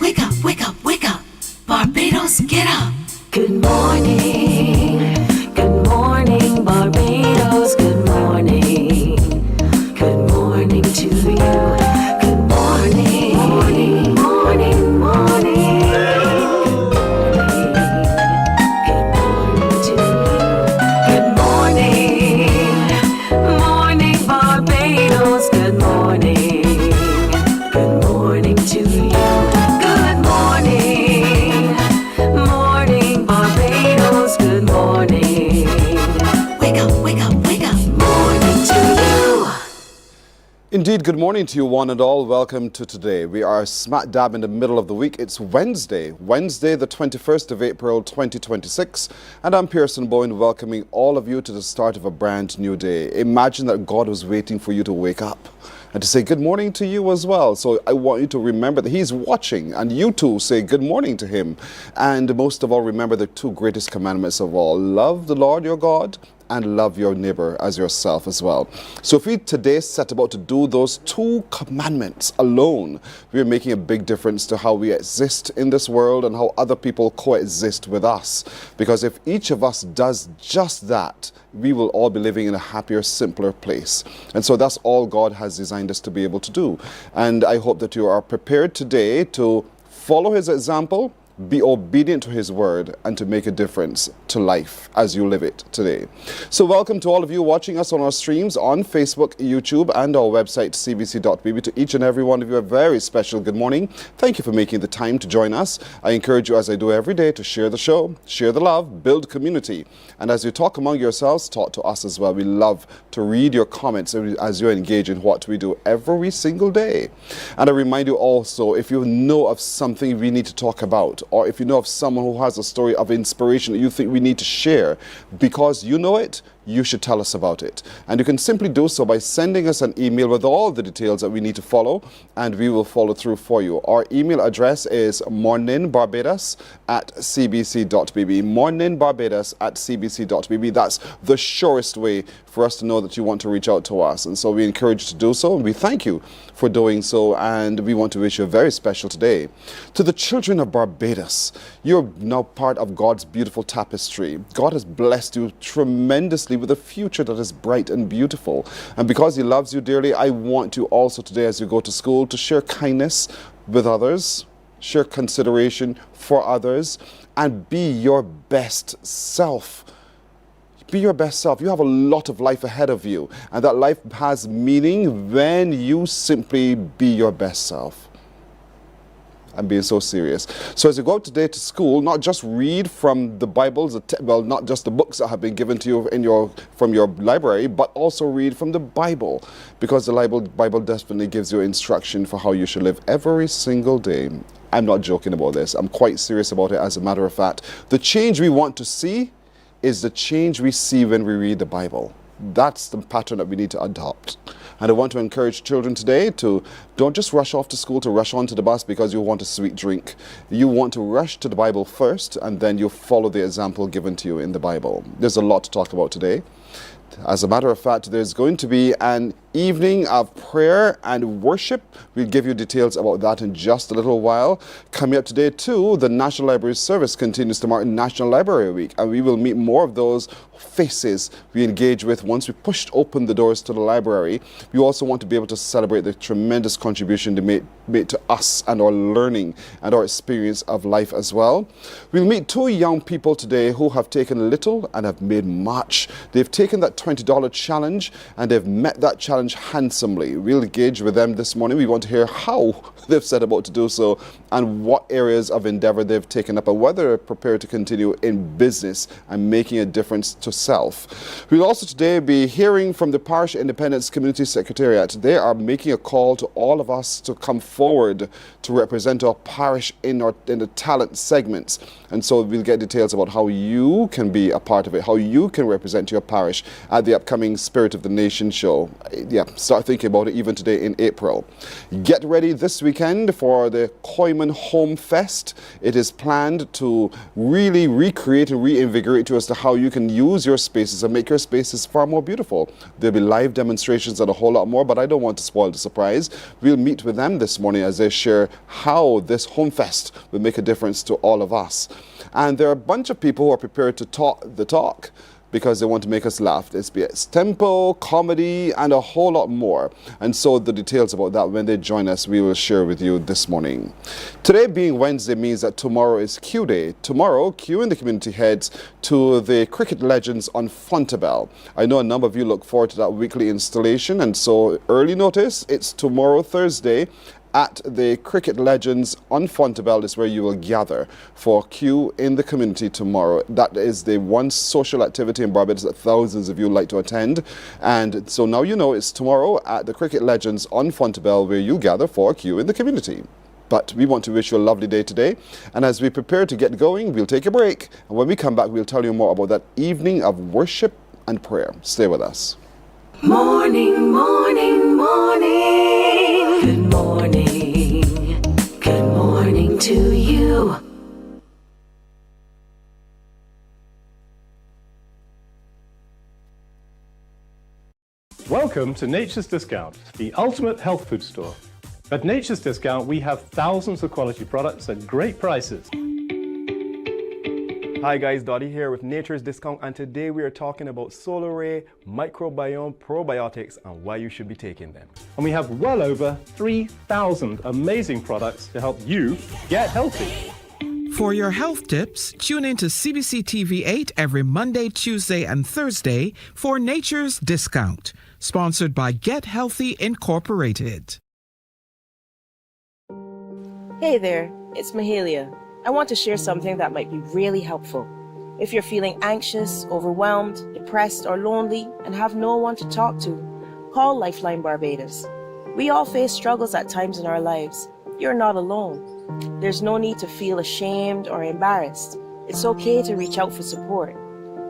wake up, wake up, wake up. Barbados, get up. Good morning, Barbados, good morning. Good morning to you. Good morning, morning, morning, morning. Good morning to you. Good morning, morning, Barbados, good morning. Good morning to you. Good morning, morning, Barbados, good morning. Wake up, wake up, wake up. Morning to you. Indeed, good morning to you one and all. Welcome to today. We are smack dab in the middle of the week. It's Wednesday the 21st of April 2026. And I'm Pearson Bowen, welcoming all of you to the start of a brand new day. Imagine that God was waiting for you to wake up and to say good morning to you as well. So I want you to remember that He's watching, and you too say good morning to Him. And most of all, remember the two greatest commandments of all. Love the Lord your God and love your neighbor as yourself as well. So if we today set about to do those two commandments alone, we are making a big difference to how we exist in this world and how other people coexist with us. Because if each of us does just that, we will all be living in a happier, simpler place. And so that's all God has designed us to be able to do. And I hope that you are prepared today to follow His example, be obedient to His word, and to make a difference to life as you live it today. So welcome to all of you watching us on our streams on Facebook, YouTube, and our website cbc.bb. To each and every one of you, a very special good morning. Thank you for making the time to join us. I encourage you, as I do every day, to share the show, share the love, build community. And as you talk among yourselves, talk to us as well. We love to read your comments as you engage in what we do every single day. And I remind you also, if you know of something we need to talk about, or if you know of someone who has a story of inspiration that you think we need to share, because you know it, you should tell us about it. And you can simply do so by sending us an email with all the details that we need to follow, and we will follow through for you. Our email address is morninbarbados@cbc.bb. morninbarbados@cbc.bb. That's the surest way for us to know that you want to reach out to us. And so we encourage you to do so, and we thank you for doing so. And we want to wish you a very special today. To the children of Barbados, you're now part of God's beautiful tapestry. God has blessed you tremendously with a future that is bright and beautiful. And because He loves you dearly, I want you also today, as you go to school, to share kindness with others, share consideration for others, and be your best self. Be your best self. You have a lot of life ahead of you, and that life has meaning when you simply be your best self. I'm being so serious. So as you go out today to school, not just read from the Bibles, not just the books that have been given to you from your library, but also read from the Bible, because the Bible definitely gives you instruction for how you should live every single day. I'm not joking about this. I'm quite serious about it. As a matter of fact, the change we want to see is the change we see when we read the Bible. That's the pattern that we need to adopt. And I want to encourage children today to don't just rush off to school, to rush onto the bus because you want a sweet drink. You want to rush to the Bible first, and then you follow the example given to you in the Bible. There's a lot to talk about today. As a matter of fact, there's going to be an evening of prayer and worship. We'll give you details about that in just a little while. Coming up today too, the National Library Service continues to mark National Library Week, and we will meet more of those faces we engage with once we pushed open the doors to the library. We also want to be able to celebrate the tremendous contribution they made to us and our learning and our experience of life as well. We'll meet two young people today who have taken little and have made much. They've taken that $20 challenge and they've met that challenge handsomely. We'll engage with them this morning. We want to hear how they've set about to do so and what areas of endeavor they've taken up and whether they're prepared to continue in business and making a difference to self. We'll also today be hearing from the Parish Independence Community Secretariat. They are making a call to all of us to come forward to represent our parish in the talent segments. And so we'll get details about how you can be a part of it, how you can represent your parish finish at the upcoming Spirit of the Nation show. Yeah, start thinking about it even today in April. Get ready this weekend for the Koyman Home Fest. It is planned to really recreate and reinvigorate you as to how you can use your spaces and make your spaces far more beautiful. There'll be live demonstrations and a whole lot more, but I don't want to spoil the surprise. We'll meet with them this morning as they share how this Home Fest will make a difference to all of us. And there are a bunch of people who are prepared to talk the talk because they want to make us laugh. It's tempo, comedy, and a whole lot more. And so the details about that, when they join us, we will share with you this morning. Today being Wednesday means that tomorrow is Q Day. Tomorrow, Q in the community heads to the Cricket Legends on Fontebelle. I know a number of you look forward to that weekly installation, and so early notice, it's tomorrow, Thursday, at the Cricket Legends on Fontebelle is where you will gather for Q in the community tomorrow. That is the one social activity in Barbados that thousands of you like to attend. And so now you know it's tomorrow at the Cricket Legends on Fontebelle where you gather for Q in the community. But we want to wish you a lovely day today. And as we prepare to get going, we'll take a break. And when we come back, we'll tell you more about that evening of worship and prayer. Stay with us. Morning, morning, morning. Good morning. Good morning to you. Welcome to Nature's Discount, the ultimate health food store. At Nature's Discount, we have thousands of quality products at great prices. Hi guys, Dottie here with Nature's Discount, and today we are talking about Solar Ray, microbiome, probiotics, and why you should be taking them. And we have well over 3,000 amazing products to help you get healthy. For your health tips, tune in to CBC TV 8 every Monday, Tuesday, and Thursday for Nature's Discount, sponsored by Get Healthy Incorporated. Hey there, it's Mahalia. I want to share something that might be really helpful. If you're feeling anxious, overwhelmed, depressed, or lonely and have no one to talk to, call Lifeline Barbados. We all face struggles at times in our lives. You're not alone. There's no need to feel ashamed or embarrassed. It's okay to reach out for support.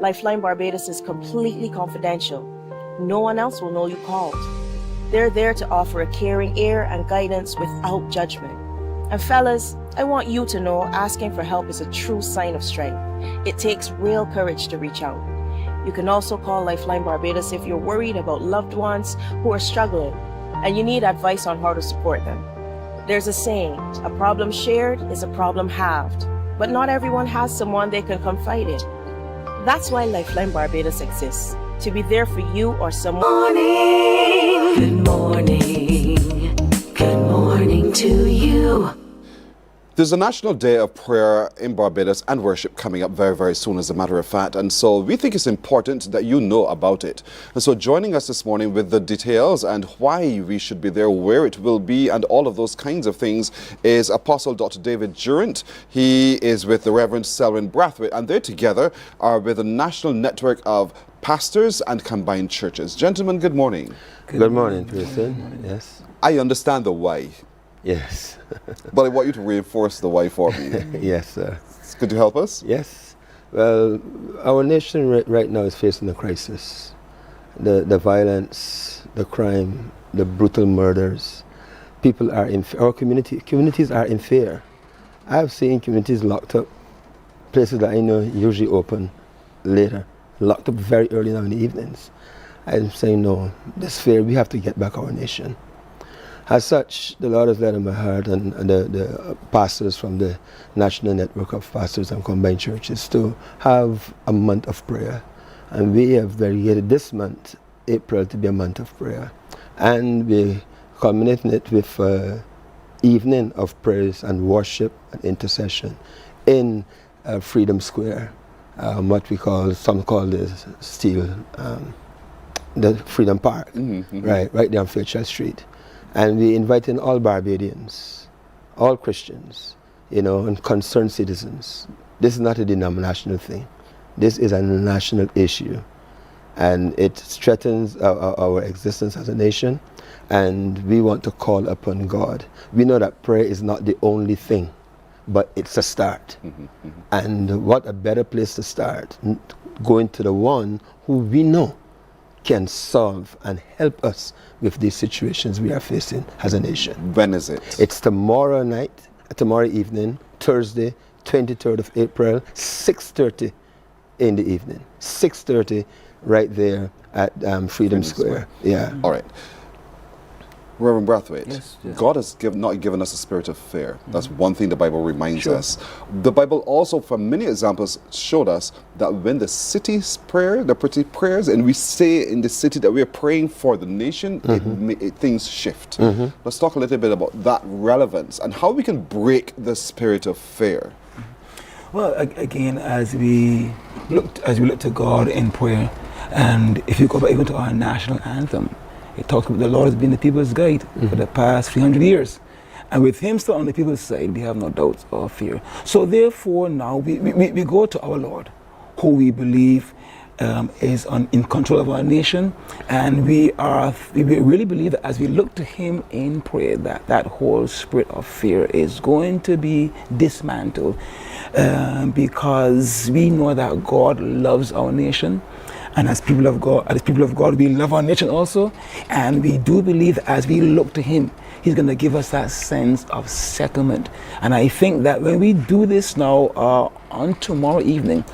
Lifeline Barbados is completely confidential. No one else will know you called. They're there to offer a caring ear and guidance without judgment. And fellas, I want you to know asking for help is a true sign of strength. It takes real courage to reach out. You can also call Lifeline Barbados if you're worried about loved ones who are struggling and you need advice on how to support them. There's a saying, a problem shared is a problem halved, but not everyone has someone they can confide in. That's why Lifeline Barbados exists, to be there for you or someone. Morning. Good morning. Good morning to you. There's a National Day of Prayer in Barbados and worship coming up very, very soon, as a matter of fact. And so we think it's important that you know about it. And so joining us this morning with the details and why we should be there, where it will be, and all of those kinds of things is Apostle Dr. David Durant. He is with the Reverend Selwyn Brathwaite, and they together are with the National Network of Pastors and Combined Churches. Gentlemen, good morning. Good morning, person. Yes. I understand the why. Yes. But I want you to reinforce the why for me. Yes, sir. Could you help us? Yes. Well, our nation right now is facing a crisis. The violence, the crime, the brutal murders. People are in our communities are in fear. I've seen communities locked up, places that I know usually open later, locked up very early now in the evenings. I'm saying no, this fear, we have to get back our nation. As such, the Lord has led in my heart and the pastors from the National Network of Pastors and Combined Churches to have a month of prayer. And we have dedicated this month, April, to be a month of prayer. And we culminating it with evening of praise and worship and intercession in Freedom Square, what we call, some call this still the Freedom Park, right there on Fairchild Street. And we invite in all Barbadians, all Christians, and concerned citizens. This is not a denominational thing. This is a national issue. And it threatens our existence as a nation. And we want to call upon God. We know that prayer is not the only thing, but it's a start. And what a better place to start. going to the one who we know can solve and help us with these situations we are facing as a nation. When is it? It's tomorrow evening, Thursday, 23rd of April, 6:30 in the evening. 6:30 right there at Freedom Square. Yeah. All right. Reverend Brathwaite, Yes, yes. God has not given us a spirit of fear. That's one thing the Bible reminds us. The Bible also, from many examples, showed us that when the city's prayer, the pretty prayers, and we say in the city that we are praying for the nation, things shift. Let's talk a little bit about that relevance and how we can break the spirit of fear. Well, again, as we look to God in prayer, and if you go back even to our national anthem, it talks about the Lord has been the people's guide for the past 300 years. And with him still on the people's side, we have no doubts or fear. So therefore now we go to our Lord, who we believe is in control of our nation. And we really believe that as we look to him in prayer, that whole spirit of fear is going to be dismantled, because we know that God loves our nation. And as people of God, we love our nation also. And we do believe that as we look to him, he's going to give us that sense of settlement. And I think that when we do this now on tomorrow evening,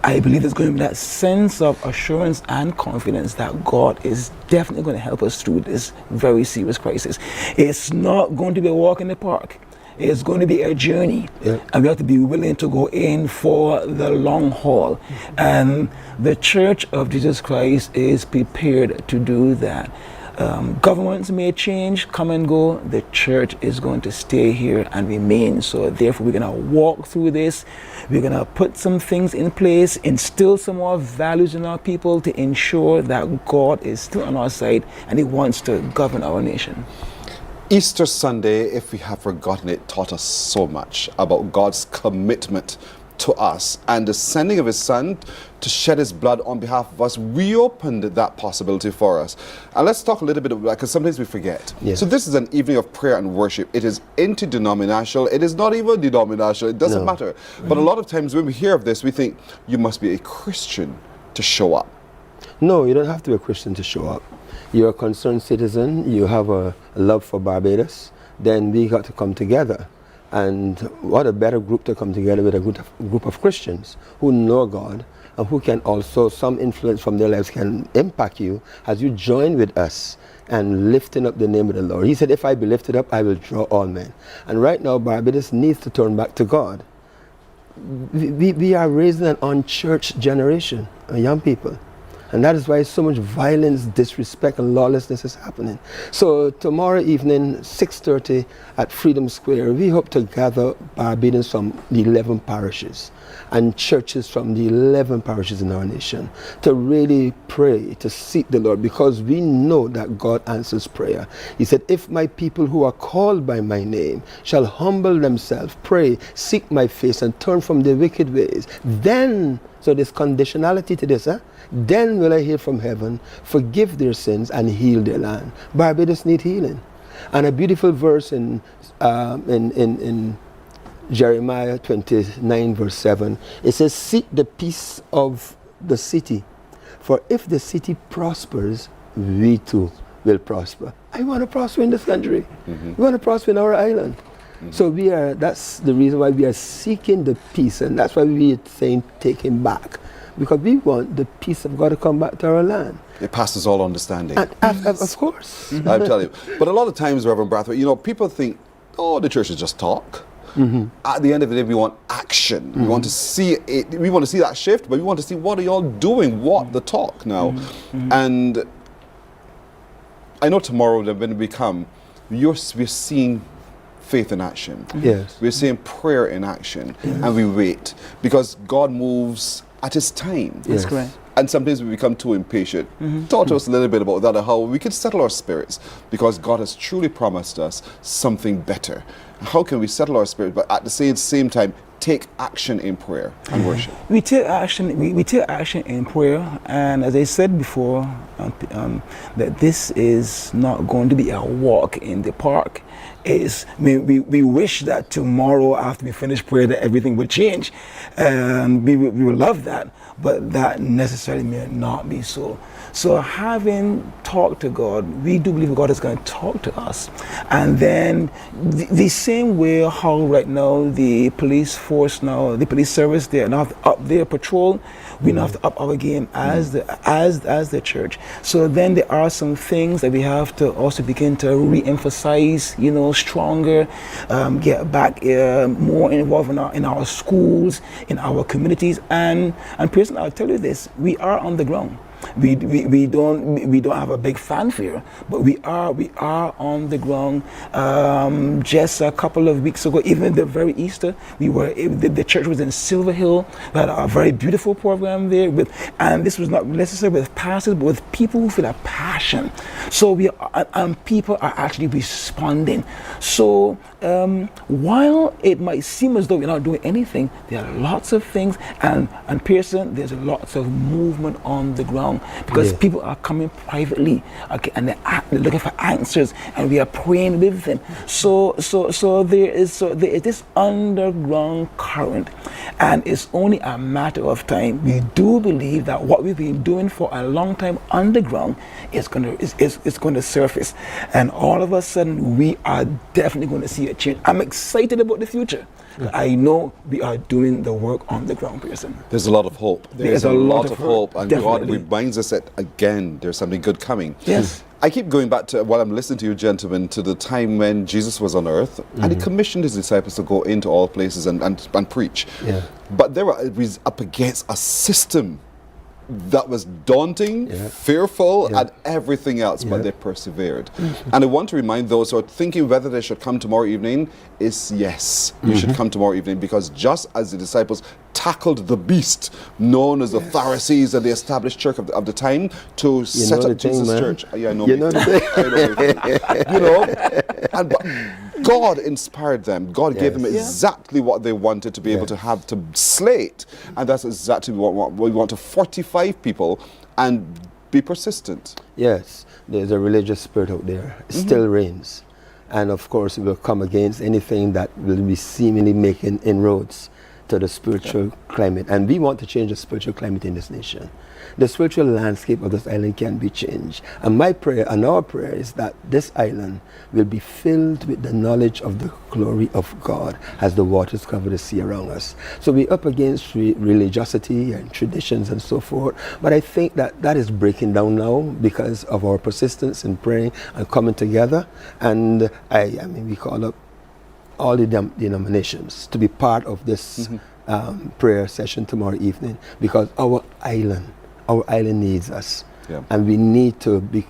I believe there's going to be that sense of assurance and confidence that God is definitely going to help us through this very serious crisis. It's not going to be a walk in the park. It's going to be a journey, and we have to be willing to go in for the long haul. And the Church of Jesus Christ is prepared to do that. Governments may change, come and go. The church is going to stay here and remain. So therefore, we're going to walk through this. We're going to put some things in place, instill some more values in our people to ensure that God is still on our side and he wants to govern our nation. Easter Sunday, if we have forgotten it, taught us so much about God's commitment to us and the sending of his son to shed his blood on behalf of us reopened that possibility for us. And let's talk a little bit about that, because sometimes we forget. Yes. So this is an evening of prayer and worship. It is interdenominational. It is not even denominational. It doesn't matter. But a lot of times when we hear of this, we think you must be a Christian to show up. No, you don't have to be a Christian to show up. You're a concerned citizen, you have a love for Barbados, then we got to come together. And what a better group to come together with a group of Christians who know God and who can also, some influence from their lives can impact you as you join with us and lifting up the name of the Lord. He said, if I be lifted up, I will draw all men. And right now, Barbados needs to turn back to God. We are raising an unchurched generation, young people. And that is why so much violence, disrespect, and lawlessness is happening. So tomorrow evening, 6:30 at Freedom Square, we hope to gather Barbadians from the 11 parishes and churches from the 11 parishes in our nation to really pray, to seek the Lord, because we know that God answers prayer. He said, if my people who are called by my name shall humble themselves, pray, seek my face, and turn from their wicked ways, then, so there's conditionality to this, then will I hear from heaven, forgive their sins, and heal their land. Barbados need healing. And a beautiful verse in Jeremiah 29 verse 7, it says, seek the peace of the city, for if the city prospers, we too will prosper. I want to prosper in this country. We want to prosper in our island. So that's the reason why we are seeking the peace, and that's why we are saying take him back. Because we want the peace of God to come back to our land. It passes all understanding. Of course. I'm telling you. But a lot of times, Reverend Brathwaite, people think, oh, the church is just talk. At the end of the day, we want action. We want to see it. We want to see that shift, but we want to see what are y'all doing? What the talk now? And I know tomorrow when we come, we're seeing faith in action. Yes. We're seeing prayer in action, and we wait because God moves at his time. That's correct. And sometimes we become too impatient. Talk to us a little bit about that and how we can settle our spirits, because God has truly promised us something better. How can we settle our spirit, but at the same time take action in prayer and worship? We take action. We take action in prayer, and as I said before, that this is not going to be a walk in the park. We wish that tomorrow after we finish prayer that everything would change, and we would love that, but that necessarily may not be so. So having talked to God, we do believe God is going to talk to us. And then the same way how right now the police force now, the police service, they're now up their patrol, we now have to up our game as the church. So then there are some things that we have to also begin to re-emphasize, stronger, get back more involved in our schools, in our communities. And personally, I'll tell you this, we are on the ground. We don't have a big fanfare, but we are on the ground. Just a couple of weeks ago, even the very Easter, the church was in Silver Hill. We had a very beautiful program there, and this was not necessarily with pastors, but with people who feel a passion. So people are actually responding. So while it might seem as though we're not doing anything, there are lots of things, and Pearson, there's lots of movement on the ground. Because people are coming privately, okay, and they're looking for answers, and we are praying with them. So there is this underground current, and it's only a matter of time. We do believe that what we've been doing for a long time underground is going to surface, and all of a sudden we are definitely going to see a change. I'm excited about the future. I know we are doing the work on the ground, Pearson. There's a lot of hope. There's a lot of hope. And definitely. God reminds us that, again, there's something good coming. Yes. I keep going back to, while I'm listening to you gentlemen, to the time when Jesus was on earth, and he commissioned his disciples to go into all places and preach. Yeah. But they were up against a system that was daunting, fearful, and everything else, but they persevered. And I want to remind those who are thinking whether they should come tomorrow evening, is yes, you should come tomorrow evening, because just as the disciples tackled the beast known as the Pharisees and the established church of the time to set up Jesus' church. Yeah, I know. You know and God inspired them. God gave them exactly what they wanted to be able to have to slay it. And that's exactly what we want to fortify people and be persistent. Yes, there's a religious spirit out there. It still reigns. And of course, we will come against anything that will be seemingly making inroads to the spiritual climate. And we want to change the spiritual climate in this nation. The spiritual landscape of this island can be changed. And my prayer and our prayer is that this island will be filled with the knowledge of the glory of God as the waters cover the sea around us. So we're up against religiosity and traditions and so forth. But I think that is breaking down now because of our persistence in praying and coming together. And I mean, we call up all the denominations to be part of this prayer session tomorrow evening, because our island needs us. And we need to be,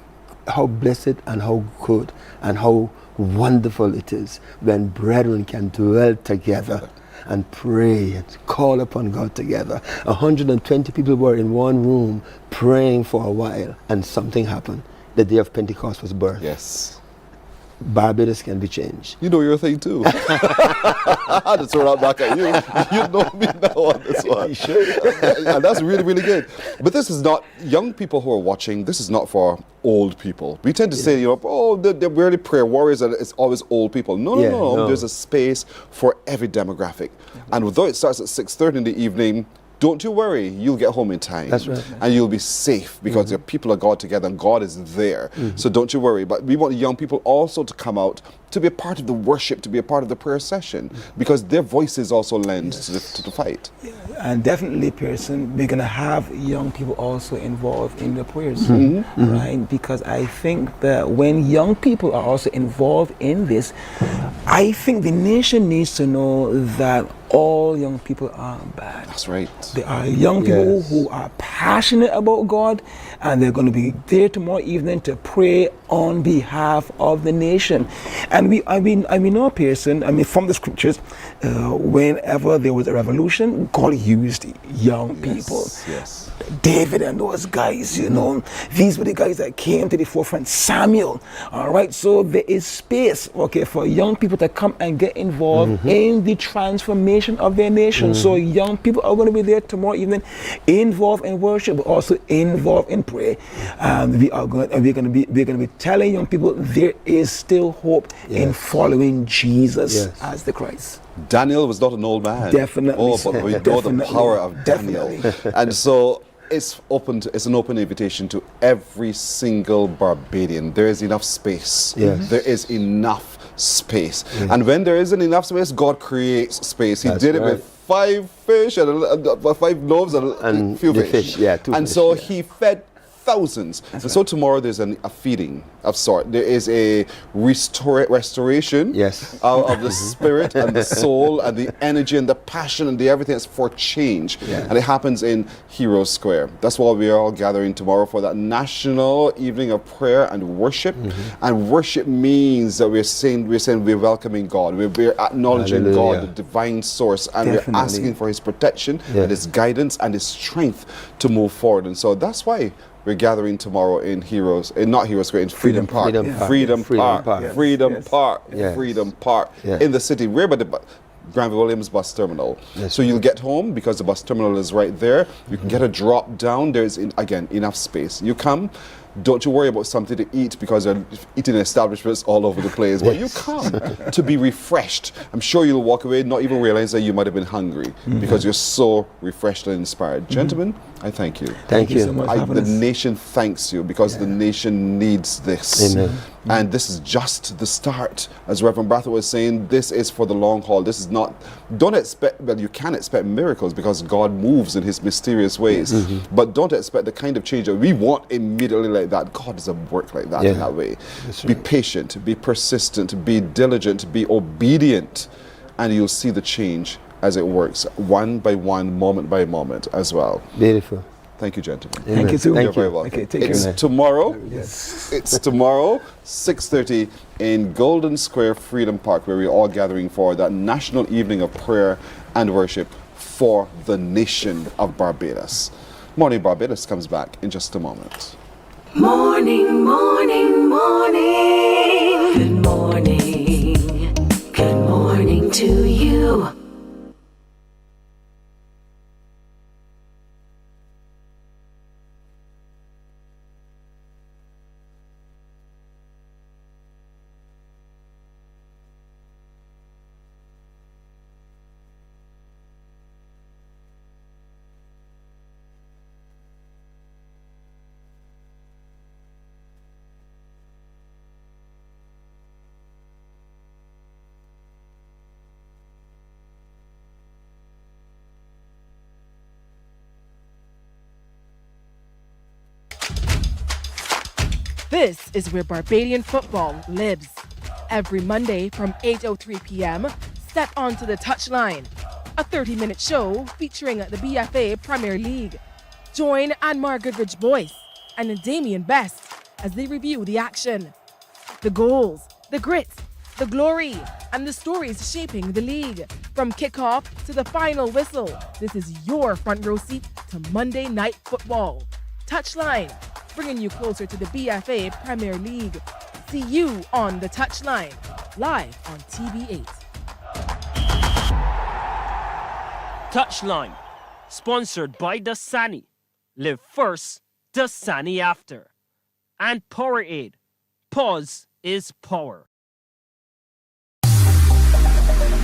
how blessed and how good and how wonderful it is when brethren can dwell together and pray and call upon God together. 120 people were in one room praying for a while, and something happened. The day of Pentecost was birthed. Yes. Barbados can be changed. You know your thing too. I had to throw that back at you. You know me now on this one. Sure. And that's really, really good. But this is not, young people who are watching, this is not for old people. We tend to say, they're really prayer warriors and it's always old people. No. There's a space for every demographic. And although it starts at 6:30 in the evening, don't you worry, you'll get home in time. That's right. And you'll be safe because the people of God together and God is there. So don't you worry. But we want young people also to come out to be a part of the worship, to be a part of the prayer session, because their voices also lend to the fight. And definitely, Pearson, we're going to have young people also involved in the prayers, right? Because I think that when young people are also involved in this, I think the nation needs to know that all young people aren't bad. That's right. There are young people who are passionate about God, and they're going to be there tomorrow evening to pray on behalf of the nation. And And we know a person, from the scriptures, whenever there was a revolution, God used young people. Yes. David and those guys, these were the guys that came to the forefront. Samuel, all right. So there is space, for young people to come and get involved in the transformation of their nation. So young people are going to be there tomorrow evening, involved in worship, but also involved in prayer. We're going to be telling young people there is still hope in following Jesus as the Christ. Daniel was not an old man. Definitely. Oh, but we know the power of Daniel. And so it's an open invitation to every single Barbadian. There is enough space. Yes. There is enough space. And when there isn't enough space, God creates space. He did it with 5 fish and 5 loaves and a few fish. 2 and fish, so he fed thousands. So tomorrow there's a feeding of sort. There is a restoration of the spirit and the soul and the energy and the passion and the everything that's for change. And it happens in Hero Square. That's why we are all gathering tomorrow for that national evening of prayer and worship. And worship means that we're saying we're welcoming God. We're acknowledging God, the divine source, and we're asking for his protection and his guidance and his strength to move forward. And so that's why we're gathering tomorrow in Freedom Park. Freedom Park in the city. We're by the Granville Williams bus terminal. So you'll get home because the bus terminal is right there. You can get a drop down. There's again enough space. You come. Don't you worry about something to eat because they're eating establishments all over the place. But you come to be refreshed. I'm sure you'll walk away not even realize that you might have been hungry because you're so refreshed and inspired. Gentlemen, I thank you. Thank you so much. The nation thanks you because the nation needs this. Amen. And this is just the start. As Reverend Barthel was saying, this is for the long haul. This is not, you can expect miracles because God moves in his mysterious ways. But don't expect the kind of change that we want immediately like that. God doesn't work like that in that way. Be patient, be persistent, be diligent, be obedient, and you'll see the change as it works, one by one, moment by moment as well. Beautiful. Thank you, gentlemen. Amen. Thank you too. You're very welcome. Okay, take it's care. tomorrow. It's tomorrow, 6:30 in Golden Square Freedom Park, where we're all gathering for that national evening of prayer and worship for the nation of Barbados. Morning Barbados comes back in just a moment. Morning, morning, morning. Good morning. Good morning to you. This is where Barbadian football lives. Every Monday from 8:03 p.m., step onto the touchline. A 30-minute show featuring the BFA Premier League. Join Anmar Goodrich Boyce and Damien Best as they review the action. The goals, the grit, the glory, and the stories shaping the league. From kickoff to the final whistle, this is your front row seat to Monday Night Football. Touchline, bringing you closer to the BFA Premier League. See you on the touchline, live on TV8. Touchline, sponsored by Dasani. Live first, Dasani after. And Powerade. Pause is power.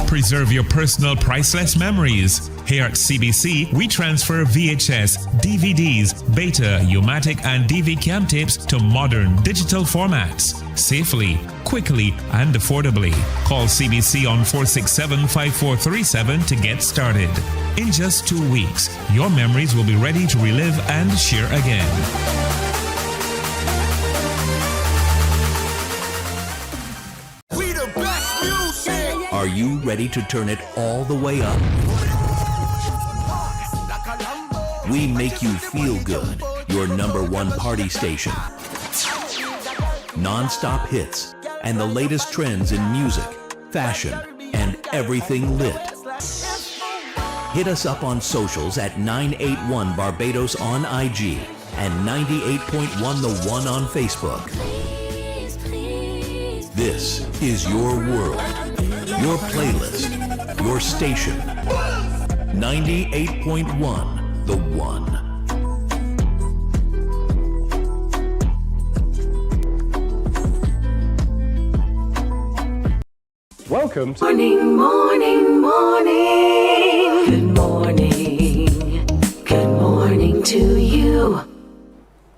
Preserve your personal priceless memories. Here at CBC, we transfer VHS, DVDs, Beta, U-matic, and DV cam tapes to modern digital formats. Safely, quickly, and affordably. Call CBC on 467-5437 to get started. In just 2 weeks, your memories will be ready to relive and share again. Are you ready to turn it all the way up? We make you feel good. Your #1 party station. Non-stop hits, and the latest trends in music, fashion, and everything lit. Hit us up on socials at 981 Barbados on IG and 98.1 The One on Facebook. This is your world, your playlist, your station. 98.1 The One. Welcome to Morning, morning, morning. Good morning. Good morning to you.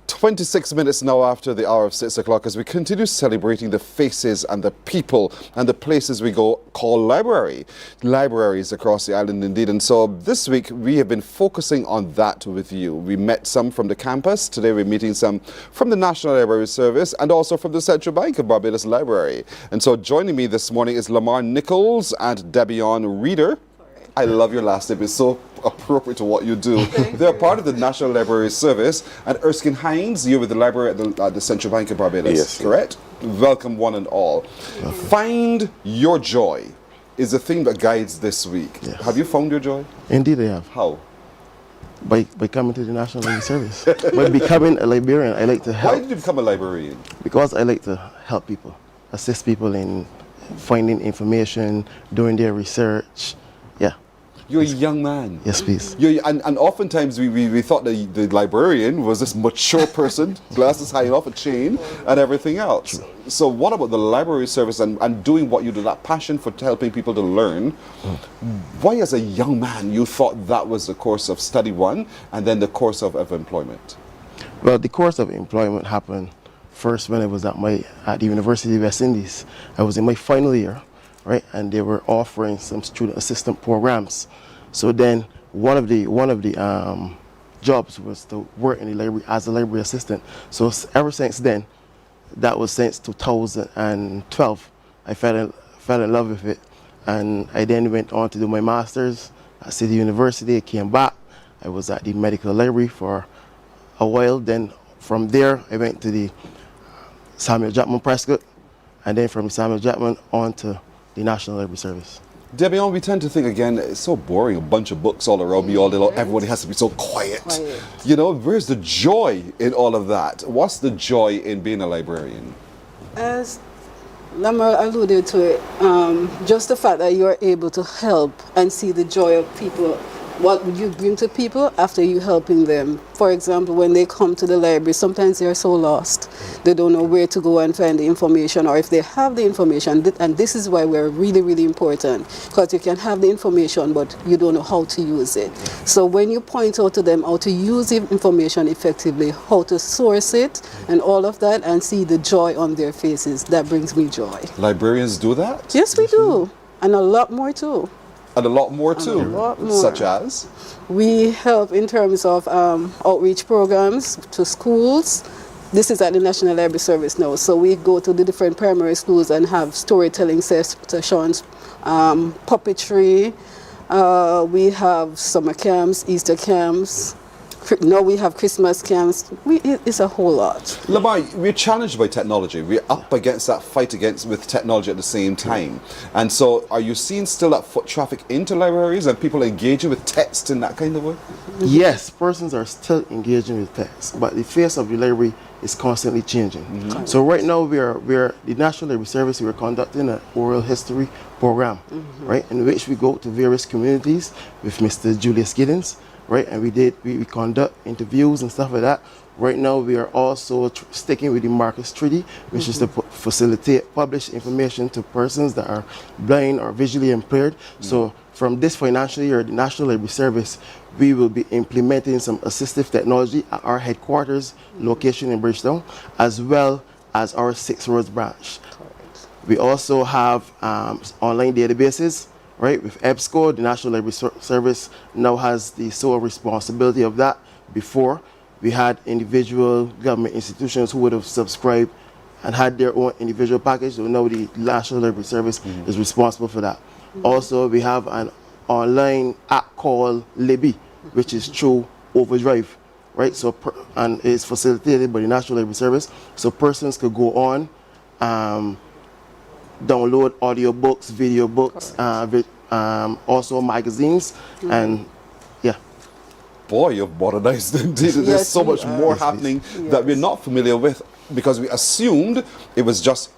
26 minutes now after the hour of 6 o'clock as we continue celebrating the faces and the people and the places we go call libraries across the island indeed. And so this week we have been focusing on that with you. We met some from the campus. Today we're meeting some from the National Library Service and also from the Central Bank of Barbados Library. And so joining me this morning is Lamar Nichols and Debion Reader. I love your last name. It's so appropriate to what you do. They're part of the National Library Service. And Erskine Hines, you're with the library at the Central Bank of Barbados, yes, correct? Welcome one and all. Find your joy is the theme that guides this week. Yes. Have you found your joy? Indeed I have. How? By coming to the National Library Service. By becoming a librarian, I like to help. Why did you become a librarian? Because I like to help people, assist people in finding information, doing their research. Yeah. You're a young man. Yes, please. And oftentimes we thought the librarian was this mature person, glasses high off a chain, and everything else. True. So what about the library service and doing what you do, that passion for helping people to learn? Why as a young man you thought that was the course of study one and then the course of employment? Well, the course of employment happened first when I was at the University of West Indies. I was in my final year. Right, and they were offering some student assistant programs. So then one of the jobs was to work in the library as a library assistant. So ever since then, that was since 2012, I fell in love with it, and I then went on to do my master's at City University. I came back. I was at the medical library for a while. Then from there, I went to the Samuel Jackman Prescott, and then from Samuel Jackman on to the National Library Service. Debion, we tend to think again, it's so boring, a bunch of books all around me all day long, everybody has to be so quiet. You know, where's the joy in all of that? What's the joy in being a librarian? As Lamar alluded to it, just the fact that you're able to help and see the joy of people, what would you bring to people after you helping them? For example, when they come to the library, sometimes they're so lost. They don't know where to go and find the information, or if they have the information, and this is why we're really, really important, because you can have the information, but you don't know how to use it. So when you point out to them how to use the information effectively, how to source it, and all of that, and see the joy on their faces, that brings me joy. Librarians do that? Yes, we do, and a lot more too. And a lot more too, such as? We help in terms of outreach programs to schools. This is at the National Library Service now, so we go to the different primary schools and have storytelling sessions, puppetry. We have summer camps, Easter camps. Now we have Christmas camps. It's a whole lot. Lamar, we're challenged by technology. We're up against that fight with technology at the same time. And so are you seeing still that foot traffic into libraries and people engaging with text in that kind of way? Yes, persons are still engaging with text, but the face of the library is constantly changing. So right now we're the National Library Service, we're conducting an oral history program, right, in which we go to various communities with Mr. Julius Giddens. Right, and we conduct interviews and stuff like that. Right now, we are also sticking with the Marcus Treaty, which is to facilitate publish information to persons that are blind or visually impaired. So from this financial year, the National Library Service, we will be implementing some assistive technology at our headquarters location in Bridgetown, as well as our 6 Roads branch. We also have online databases. Right, with EBSCO, the National Library Service now has the sole responsibility of that. Before, we had individual government institutions who would have subscribed and had their own individual package, so now the National Library Service is responsible for that. Also, we have an online app called Libby, which is through Overdrive, right? So, and it's facilitated by the National Library Service, so persons could go on download audio books, video books, also magazines, and yeah. Boy, you've modernized indeed. There's Yes, so we much are. more Yes, happening please. that we're Yes. not familiar with because we assumed it was just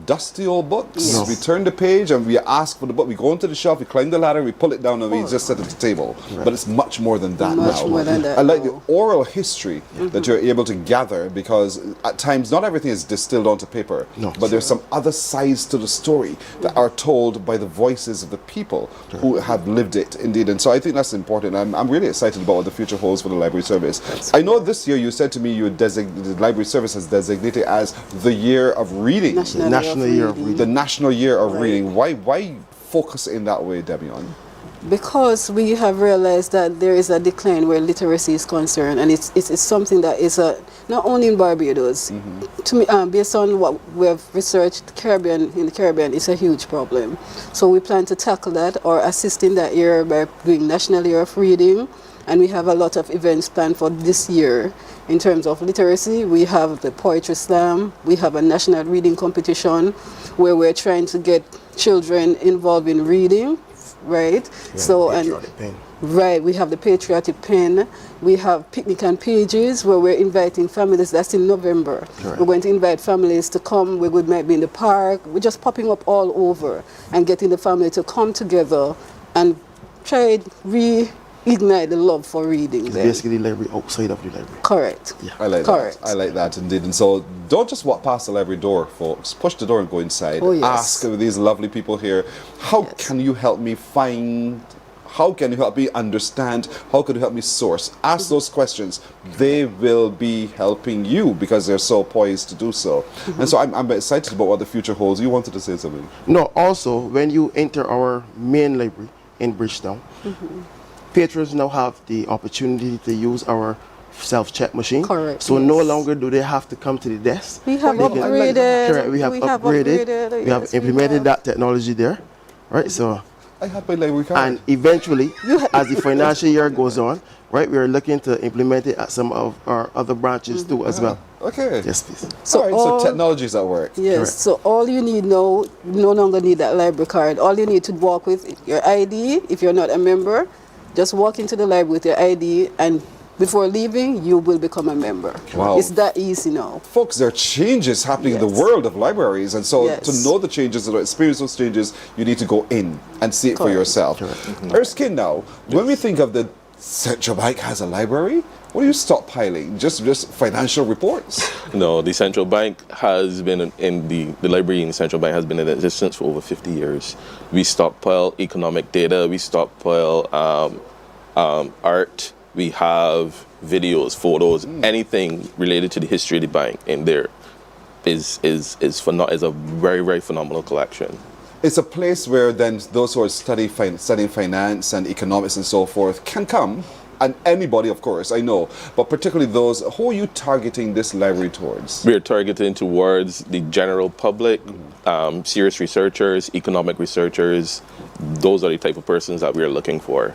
dusty old books. Yes. We turn the page and we ask for the book. We go into the shelf, we climb the ladder, we pull it down, and we just set it at the table. But it's much more than that Much now. more than that I like now. the oral history that you're able to gather because at times not everything is distilled onto paper. No. But there's some other sides to the story that are told by the voices of the people who have lived it indeed. And so I think that's important. I'm really excited about what the future holds for the library service. I know this year you said to me the library service has designated as the year of reading. National Year of Reading. The National Year of Reading. Why focus in that way, Debion? Because we have realized that there is a decline where literacy is concerned, and it's something that is not only in Barbados. To me, based on what we have researched, in the Caribbean, it's a huge problem. So we plan to tackle that or assist in that year by doing National Year of Reading, and we have a lot of events planned for this year. In terms of literacy, we have the Poetry Slam, we have a national reading competition where we're trying to get children involved in reading, right? Right, we have the Patriotic Pen, we have Picnic and Pages where we're inviting families, that's in November. Correct. We're going to invite families to come, we might be in the park, we're just popping up all over and getting the family to come together and try reignite the love for reading. It's then. basically the library outside of the library. Correct. Yeah. I like Correct. that. I like that indeed. And so don't just walk past the library door, folks. Push the door and go inside. Oh, yes. Ask these lovely people here, how can you help me find, how can you help me understand, how can you help me source? Ask those questions. They will be helping you because they're so poised to do so. And so I'm excited about what the future holds. You wanted to say something? No, also, when you enter our main library in Bridgetown, patrons now have the opportunity to use our self-check machine. Correct. So no longer do they have to come to the desk. We have They can- upgraded. Correct. We have upgraded. We have yes, we implemented have. that technology there. Right. So I have my library card. and eventually, as the financial year goes on, right, we are looking to implement it at some of our other branches too as well. Okay. Yes, please. So, so all- technology is at work. Yes, Correct. so all you need now, you no longer need that library card. All you need to walk with your ID, if you're not a member, just walk into the library with your ID, and before leaving, you will become a member. Wow. It's that easy now. Folks, there are changes happening in the Yes. world of libraries, and so Yes. to know the changes and to experience those changes, you need to go in and see it for Correct. yourself. Erskine, now, when we think of the Central Bank has a library, what are you stockpiling? Just financial reports? No, the central bank has been in the library in the central bank has been in existence for over 50 years. We stockpile economic data, we stockpile art, we have videos, photos, anything related to the history of the bank in there is a very, very phenomenal collection. It's a place where then those who are studying finance and economics and so forth can come, and anybody, of course, I know, but particularly those, who are you targeting this library towards? We are targeting towards the general public, serious researchers, economic researchers. Those are the type of persons that we are looking for.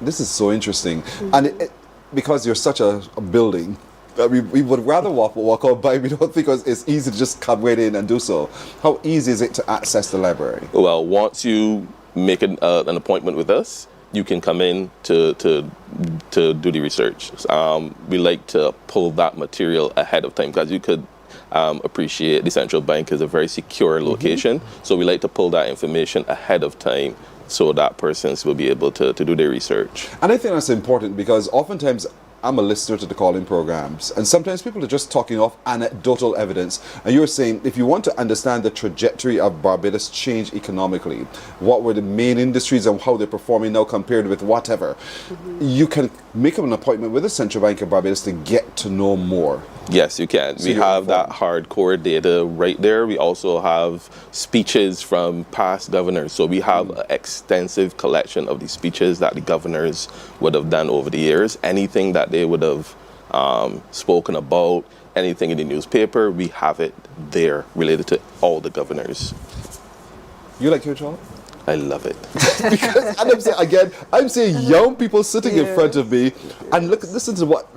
This is so interesting. And because you're such a building, we would rather walk out by. We don't think it's easy to just come right in and do so. How easy is it to access the library? Well, once you make an appointment with us, you can come in to do the research. We like to pull that material ahead of time because you could appreciate the central bank is a very secure location. So we like to pull that information ahead of time so that persons will be able to do their research. And I think that's important because oftentimes I'm a listener to the call-in programs, and sometimes people are just talking off anecdotal evidence. And you're saying if you want to understand the trajectory of Barbados change economically, what were the main industries and how they're performing now compared with whatever, you can make an appointment with the Central Bank of Barbados to get to know more. Yes, you can. So we you're have that hardcore data right there. We also have speeches from past governors. So we have an extensive collection of the speeches that the governors would have done over the years. Anything that they would have spoken about, anything in the newspaper, we have it there related to all the governors. You like your job? I love it. Because, and I'm saying young people sitting in front of me, and listen to what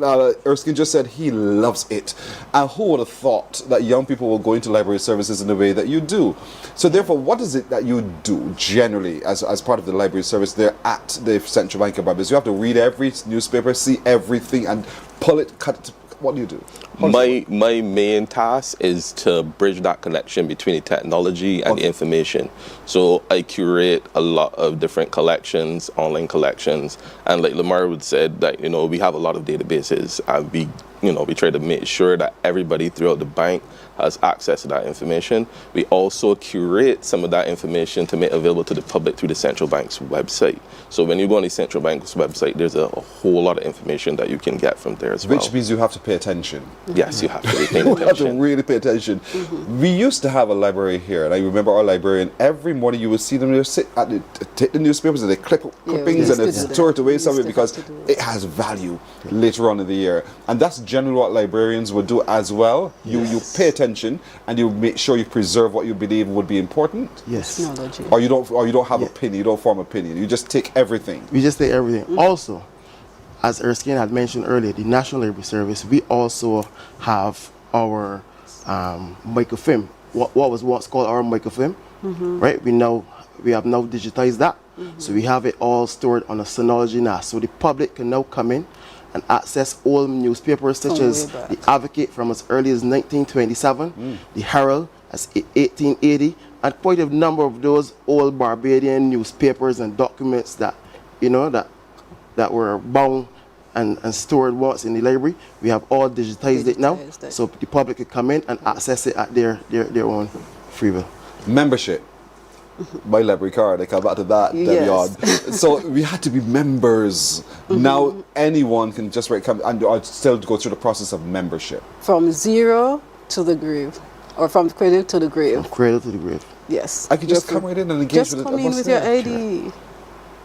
Erskine just said. He loves it. And who would have thought that young people will go into library services in the way that you do? So therefore, what is it that you do generally as part of the library service there at the Central Bank of Barbados? You have to read every newspaper, see everything, and pull it, cut it. What do you do? My main task is to bridge that connection between the technology and the information. So I curate a lot of different collections, online collections, and like Lamar would said, that we have a lot of databases, and we try to make sure that everybody throughout the bank has access to that information. We also curate some of that information to make available to the public through the central bank's website. So when you go on the central bank's website, there's a whole lot of information that you can get from there as well. Which means you have to pay attention. Yes, you have to be paying You attention. have to really pay attention. We used to have a library here, and I remember our librarian, every morning you would see them sit at take the newspapers and they clippings and they store it away somewhere because it has value later on in the year. And that's generally what librarians would do as well. You pay attention and you make sure you preserve what you believe would be important. Yes. Or you don't have opinion, you don't form opinion. You just take everything. We just take everything. Also, as Erskine had mentioned earlier, the National Library Service, we also have our microfilm. What was once called our microfilm, right? We have now digitized that. So we have it all stored on a Synology NAS. So the public can now come in and access old newspapers such as the Advocate from as early as 1927, the Herald as 1880, and quite a number of those old Barbadian newspapers and documents that that were bound and stored once in the library. We have all digitized it now, so the public can come in and access it at their own free will. Membership. My library card, I come back to that. So we had to be members. Now anyone can just come and still go through the process of membership. From zero to the grave, or from cradle to the grave. From cradle to the grave. Yes. I can just come right in and engage with it. Just come in with your ID.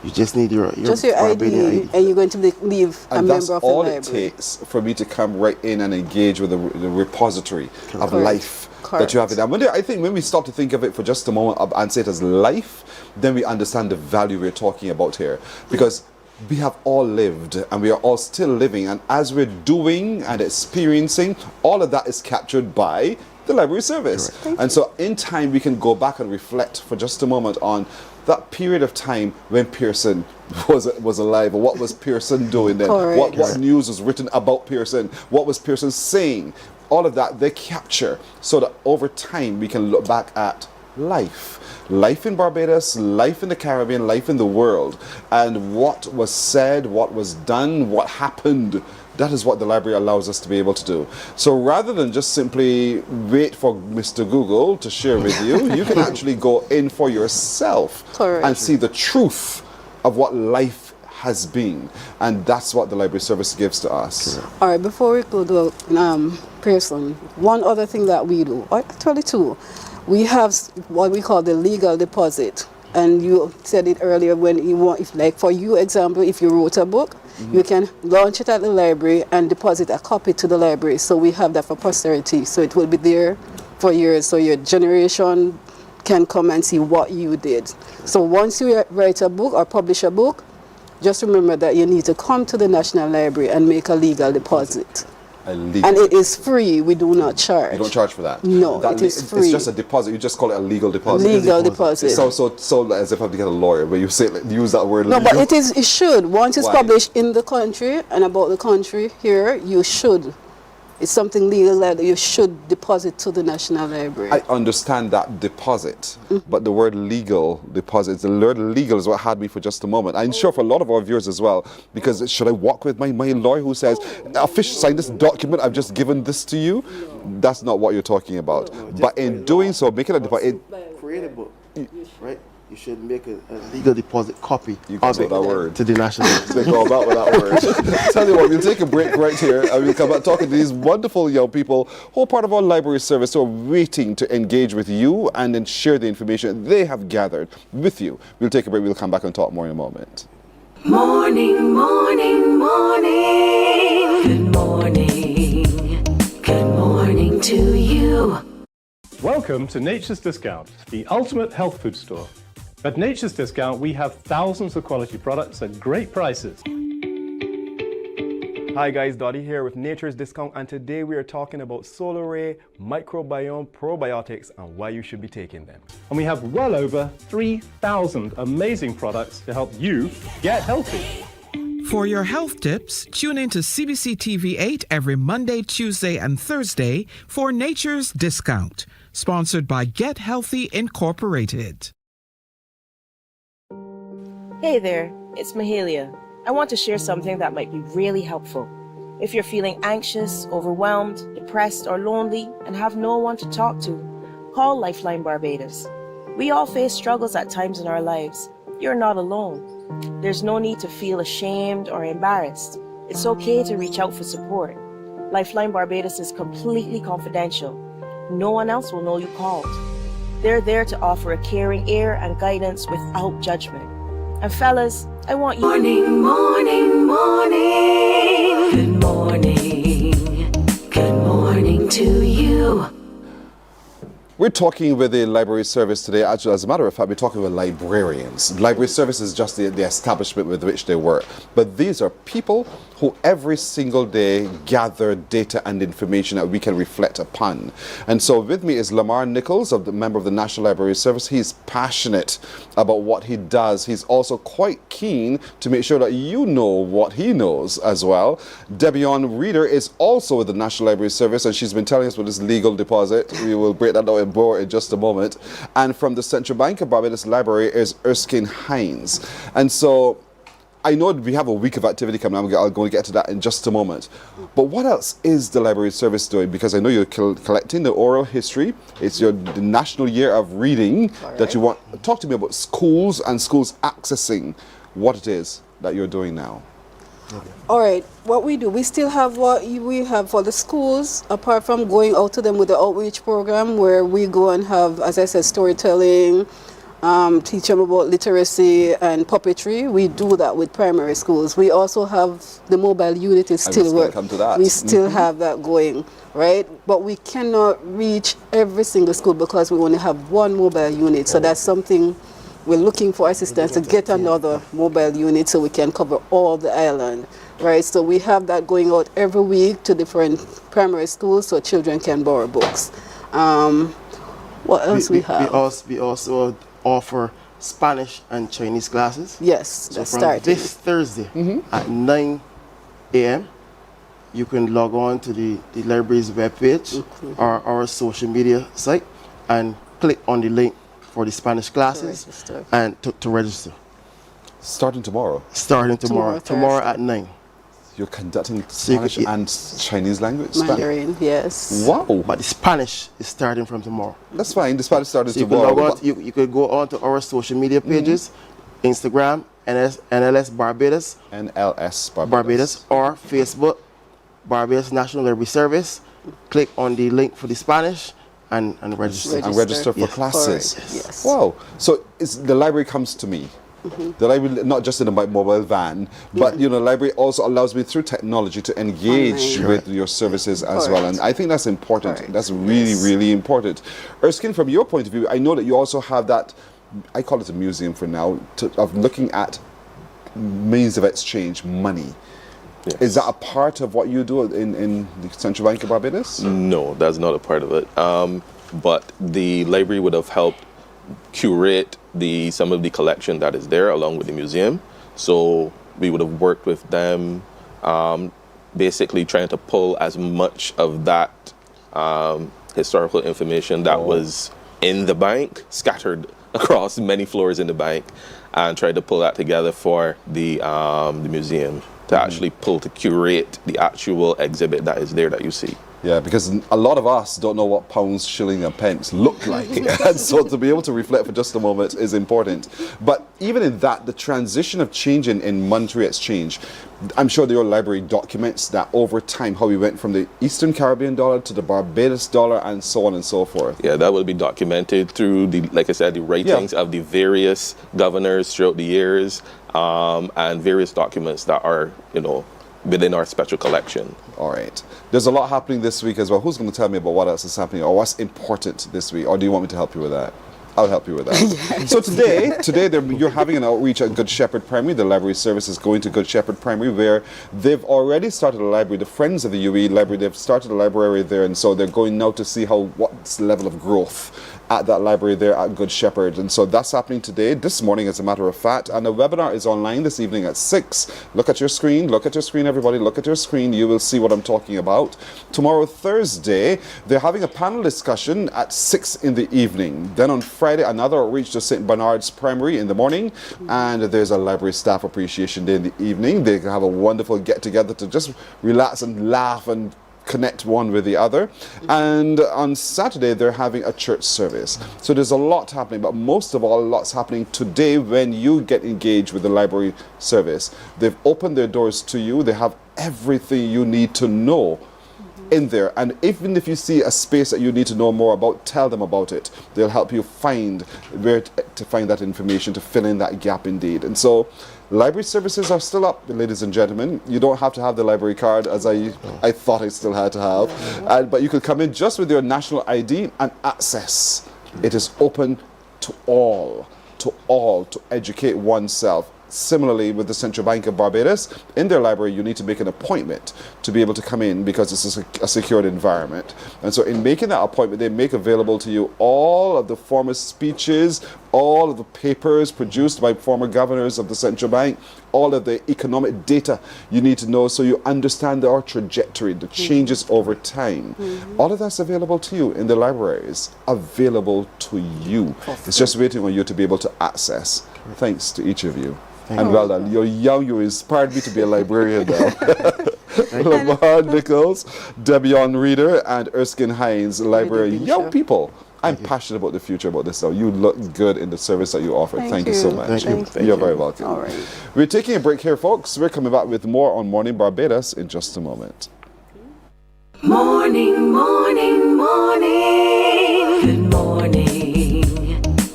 You just need your ID, and you're going to leave a member of the library. That's all it takes for me to come right in and engage with the repository of life that you have in there. I think when we stop to think of it for just a moment and say it as life, then we understand the value we're talking about here. Because we have all lived and we are all still living, and as we're doing and experiencing, all of that is captured by the library service. And so in time we can go back and reflect for just a moment on that period of time when Pearson was alive, or what was Pearson doing then, what news was written about Pearson, what was Pearson saying. All of that they capture so that over time we can look back at life in Barbados, life in the Caribbean, life in the world, and what was said, what was done, what happened. That is what the library allows us to be able to do. So rather than just simply wait for Mr. Google to share with you, you can actually go in for yourself and see the truth of what life has been. And that's what the library service gives to us. All right, before we go to Pearson, one other thing that we do, or actually two, we have what we call the legal deposit. And you said it earlier, when you want, like for you example, if you wrote a book, you can launch it at the library and deposit a copy to the library. So we have that for posterity. So it will be there for years. So your generation can come and see what you did. So once you write a book or publish a book, just remember that you need to come to the National Library and make a legal deposit. And it is free. We do not charge. You don't charge for that? No, it is free. It's just a deposit. You just call it a legal deposit. Legal deposit. So as if I have to get a lawyer, but you say use that word. No, legal. but it should. Once it's published in the country and about the country here, you should. It's something legal that you should deposit to the National Library. I understand that deposit, but the word legal deposit, the word legal is what had me for just a moment. I'm sure for a lot of our viewers as well, because should I walk with my lawyer who says, officially sign this document, I've just given this to you? That's not what you're talking about. But in doing so, making a deposit. Create a book, right? You should make a legal deposit copy of it that word to the National Library. Go about with that word. Tell you what, we'll take a break right here and we'll come back talking to these wonderful young people who are part of our library service, who are waiting to engage with you and then share the information they have gathered with you. We'll take a break. We'll come back and talk more in a moment. Morning, morning, morning. Good morning. Good morning to you. Welcome to Nature's Discount, the ultimate health food store. At Nature's Discount, we have thousands of quality products at great prices. Hi guys, Dottie here with Nature's Discount, and today we are talking about Solar Ray Microbiome Probiotics and why you should be taking them. And we have well over 3,000 amazing products to help you get healthy. For your health tips, tune in to CBC TV 8 every Monday, Tuesday, and Thursday for Nature's Discount, sponsored by Get Healthy Incorporated. Hey there, it's Mahalia. I want to share something that might be really helpful. If you're feeling anxious, overwhelmed, depressed, or lonely and have no one to talk to, call Lifeline Barbados. We all face struggles at times in our lives. You're not alone. There's no need to feel ashamed or embarrassed. It's okay to reach out for support. Lifeline Barbados is completely confidential. No one else will know you called. They're there to offer a caring ear and guidance without judgment. And fellas, I want you... Morning, morning, morning. Good morning. Good morning to you. We're talking with the library service today. Actually, as a matter of fact, we're talking with librarians. Library service is just the establishment with which they work. But these are people who every single day gather data and information that we can reflect upon. And so with me is Lamar Nichols, the member of the National Library Service. He's passionate about what he does. He's also quite keen to make sure that you know what he knows as well. Debion Reeder is also with the National Library Service, and she's been telling us about this legal deposit. We will break that down more in just a moment. And from the Central Bank of Barbados Library is Erskine Hines. And so I know we have a week of activity coming up. I'm going to get to that in just a moment. But what else is the library service doing? Because I know you're collecting the oral history. It's the National Year of Reading that you want. Talk to me about schools and schools accessing what it is that you're doing now. All right, what we do, we still have what we have for the schools, apart from going out to them with the outreach program where we go and have, as I said, storytelling, teach them about literacy and puppetry. We do that with primary schools. We also have the mobile unit is still working. We still have that going, right? But we cannot reach every single school because we only have one mobile unit. So that's something we're looking for assistance to get another mobile unit so we can cover all the island, right? So we have that going out every week to different primary schools so children can borrow books. What else we have? We also offer Spanish and Chinese classes. Yes, so that's from starting this Thursday at 9 a.m. you can log on to the library's webpage or our social media site and click on the link for the Spanish classes and to register. Starting tomorrow? Starting tomorrow. Tomorrow at 9. You're conducting Spanish and Chinese language? Mandarin, yes. Wow. But the Spanish is starting from tomorrow. That's fine. The Spanish started so tomorrow. You could go on to our social media pages, Instagram, NLS Barbados. NLS Barbados. Or Facebook, Barbados National Library Service. Click on the link for the Spanish and register. And register for classes. Yes. Wow. So the library comes to me. The library, not just in a mobile van, but the library also allows me through technology to engage with your services as well. And I think that's important. That's really, really important. Erskine, from your point of view, I know that you also have that, I call it a museum for now, of looking at means of exchange, money. Yes. Is that a part of what you do in the Central Bank of Barbados? No, that's not a part of it. But the library would have helped curate some of the collection that is there along with the museum. So we would have worked with them, basically trying to pull as much of that historical information that was in the bank, scattered across many floors in the bank, and tried to pull that together for the museum to actually to curate the actual exhibit that is there that you see. Yeah, because a lot of us don't know what pounds, shilling and pence look like. And so to be able to reflect for just a moment is important. But even in that, the transition of change in monetary exchange, I'm sure your library documents that over time, how we went from the Eastern Caribbean dollar to the Barbados dollar and so on and so forth. Yeah, that will be documented through, like I said, the writings of the various governors throughout the years and various documents that are, within our special collection. All right. There's a lot happening this week as well. Who's going to tell me about what else is happening or what's important this week? Or do you want me to help you with that? I'll help you with that. Yes. So today you're having an outreach at Good Shepherd Primary. The library service is going to Good Shepherd Primary, where they've already started a library. The Friends of the UE Library, they've started a library there, and so they're going now to see what's the level of growth at that library there at Good Shepherd. And so that's happening today, this morning as a matter of fact, and the webinar is online this evening at 6. Look at your screen, everybody, look at your screen. You will see what I'm talking about. Tomorrow, Thursday, they're having a panel discussion at 6 in the evening. Then on Friday, another outreach to St. Bernard's Primary in the morning, and there's a library staff appreciation day in the evening. They have a wonderful get-together to just relax and laugh and connect one with the other. And on Saturday they're having a church service. So there's a lot happening, but most of all, lots happening today when you get engaged with the library service. They've opened their doors to you. They have everything you need to know in there, and even if you see a space that you need to know more about, tell them about it. They'll help you find where to find that information to fill in that gap indeed. And so library services are still up, ladies and gentlemen. You don't have to have the library card, as I thought I still had to have, but you could come in just with your national ID and access. It is open to all to educate oneself. Similarly, with the Central Bank of Barbados, in their library, you need to make an appointment to be able to come in because it's a secured environment. And so in making that appointment, they make available to you all of the former speeches, all of the papers produced by former governors of the Central Bank, all of the economic data you need to know so you understand our trajectory, the changes over time. All of that's available to you in the libraries, available to you. It's just waiting on you to be able to access. Thanks to each of you. And well done. You're young, you inspired me to be a librarian now. Lamar Nichols, Debion Reader, and Erskine Hines, library. Young people. I'm passionate about the future about this now. You look good in the service that you offer. Thank you so much. You're very welcome. All right. We're taking a break here, folks. We're coming back with more on Morning Barbados in just a moment. Morning, morning, morning. Good morning.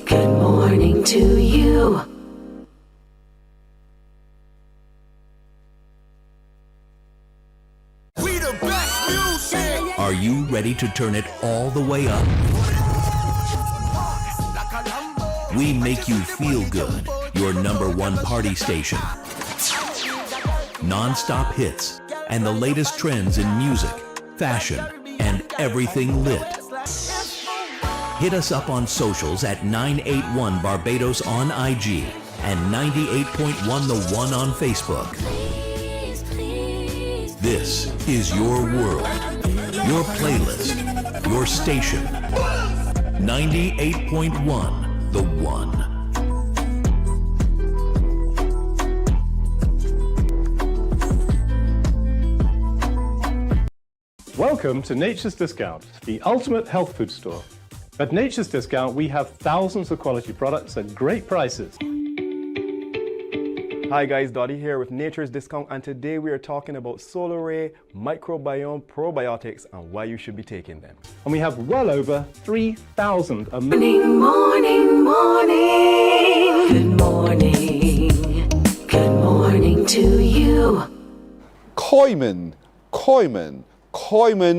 Good morning to you. Are you ready to turn it all the way up? We make you feel good. Your #1 party station. Non-stop hits and the latest trends in music, fashion, and everything lit. Hit us up on socials at 981 Barbados on IG and 98.1 The One on Facebook. This is your world, your playlist, your station. 98.1 The One. Welcome to Nature's Discount, the ultimate health food store. At Nature's Discount, we have thousands of quality products at great prices. Hi guys, Dottie here with Nature's Discount, and today we are talking about Solar Ray Microbiome Probiotics and why you should be taking them. And we have well over 3,000 Morning, morning, morning. Good morning. Good morning to you. Koiman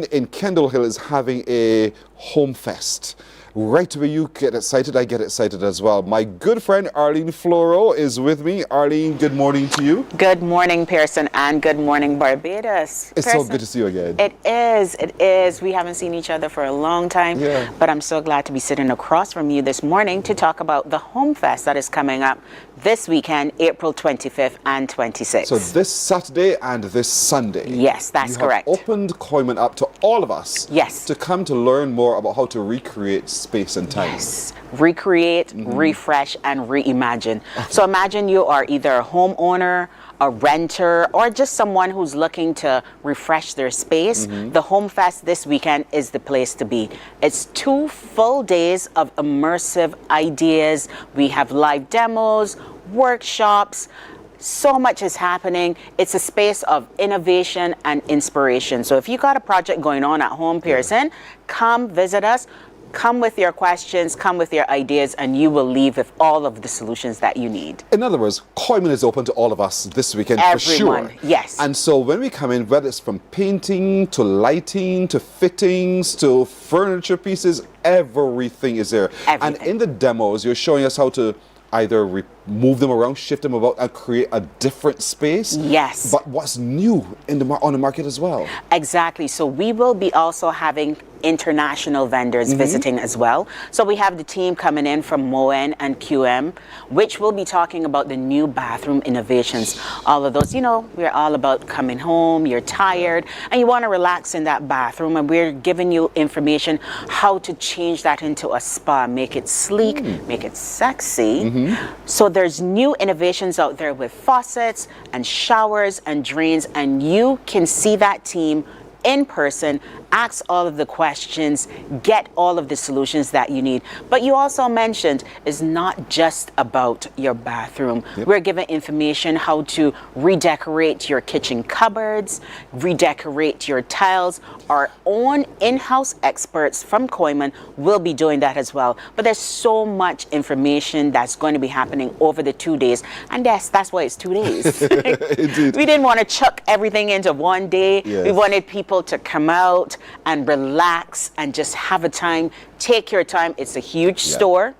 in Kendall Hill is having a home fest. Right away you get excited, I get excited as well. My good friend Arlene Floro is with me. Arlene, good morning to you. Good morning, Pearson, and good morning, Barbados. It's Pearson, so good to see you again. It is. We haven't seen each other for a long time, but I'm so glad to be sitting across from you this morning to talk about the Home Fest that is coming up this weekend, April 25th and 26th. So this Saturday and this Sunday. Yes, that's correct. You have opened Koiman up to all of us. Yes. To come to learn more about how to recreate space and time. Yes. Recreate, refresh, and reimagine. So imagine you are either a homeowner, a renter, or just someone who's looking to refresh their space. The Home Fest this weekend is the place to be. It's 2 full days of immersive ideas. We have live demos, workshops. So much is happening. It's a space of innovation and inspiration. So if you got a project going on at home, Pearson, come visit us. Come with your questions, come with your ideas, and you will leave with all of the solutions that you need. In other words, Koiman is open to all of us this weekend Everyone, for sure. yes. And so when we come in, whether it's from painting to lighting to fittings to furniture pieces, everything is there. Everything. And in the demos, you're showing us how to either move them around, shift them about, and create a different space. Yes. But what's new in the on the market as well? Exactly. So we will be also having international vendors visiting as well. So we have the team coming in from MON and QM, which will be talking about the new bathroom innovations. All of those, you know, we're all about coming home, you're tired, and you want to relax in that bathroom, and we're giving you information how to change that into a spa, make it sleek, make it sexy. So there's new innovations out there with faucets and showers and drains, and you can see that team in person, ask all of the questions, get all of the solutions that you need. But you also mentioned it's not just about your bathroom. We're giving information how to redecorate your kitchen cupboards, redecorate your tiles. Our own in-house experts from Koiman will be doing that as well. But there's so much information that's going to be happening over the 2 days. And that's why it's 2 days. Indeed. We didn't want to chuck everything into one day. We wanted people to come out and relax and just have a time. Take your time. It's a huge store.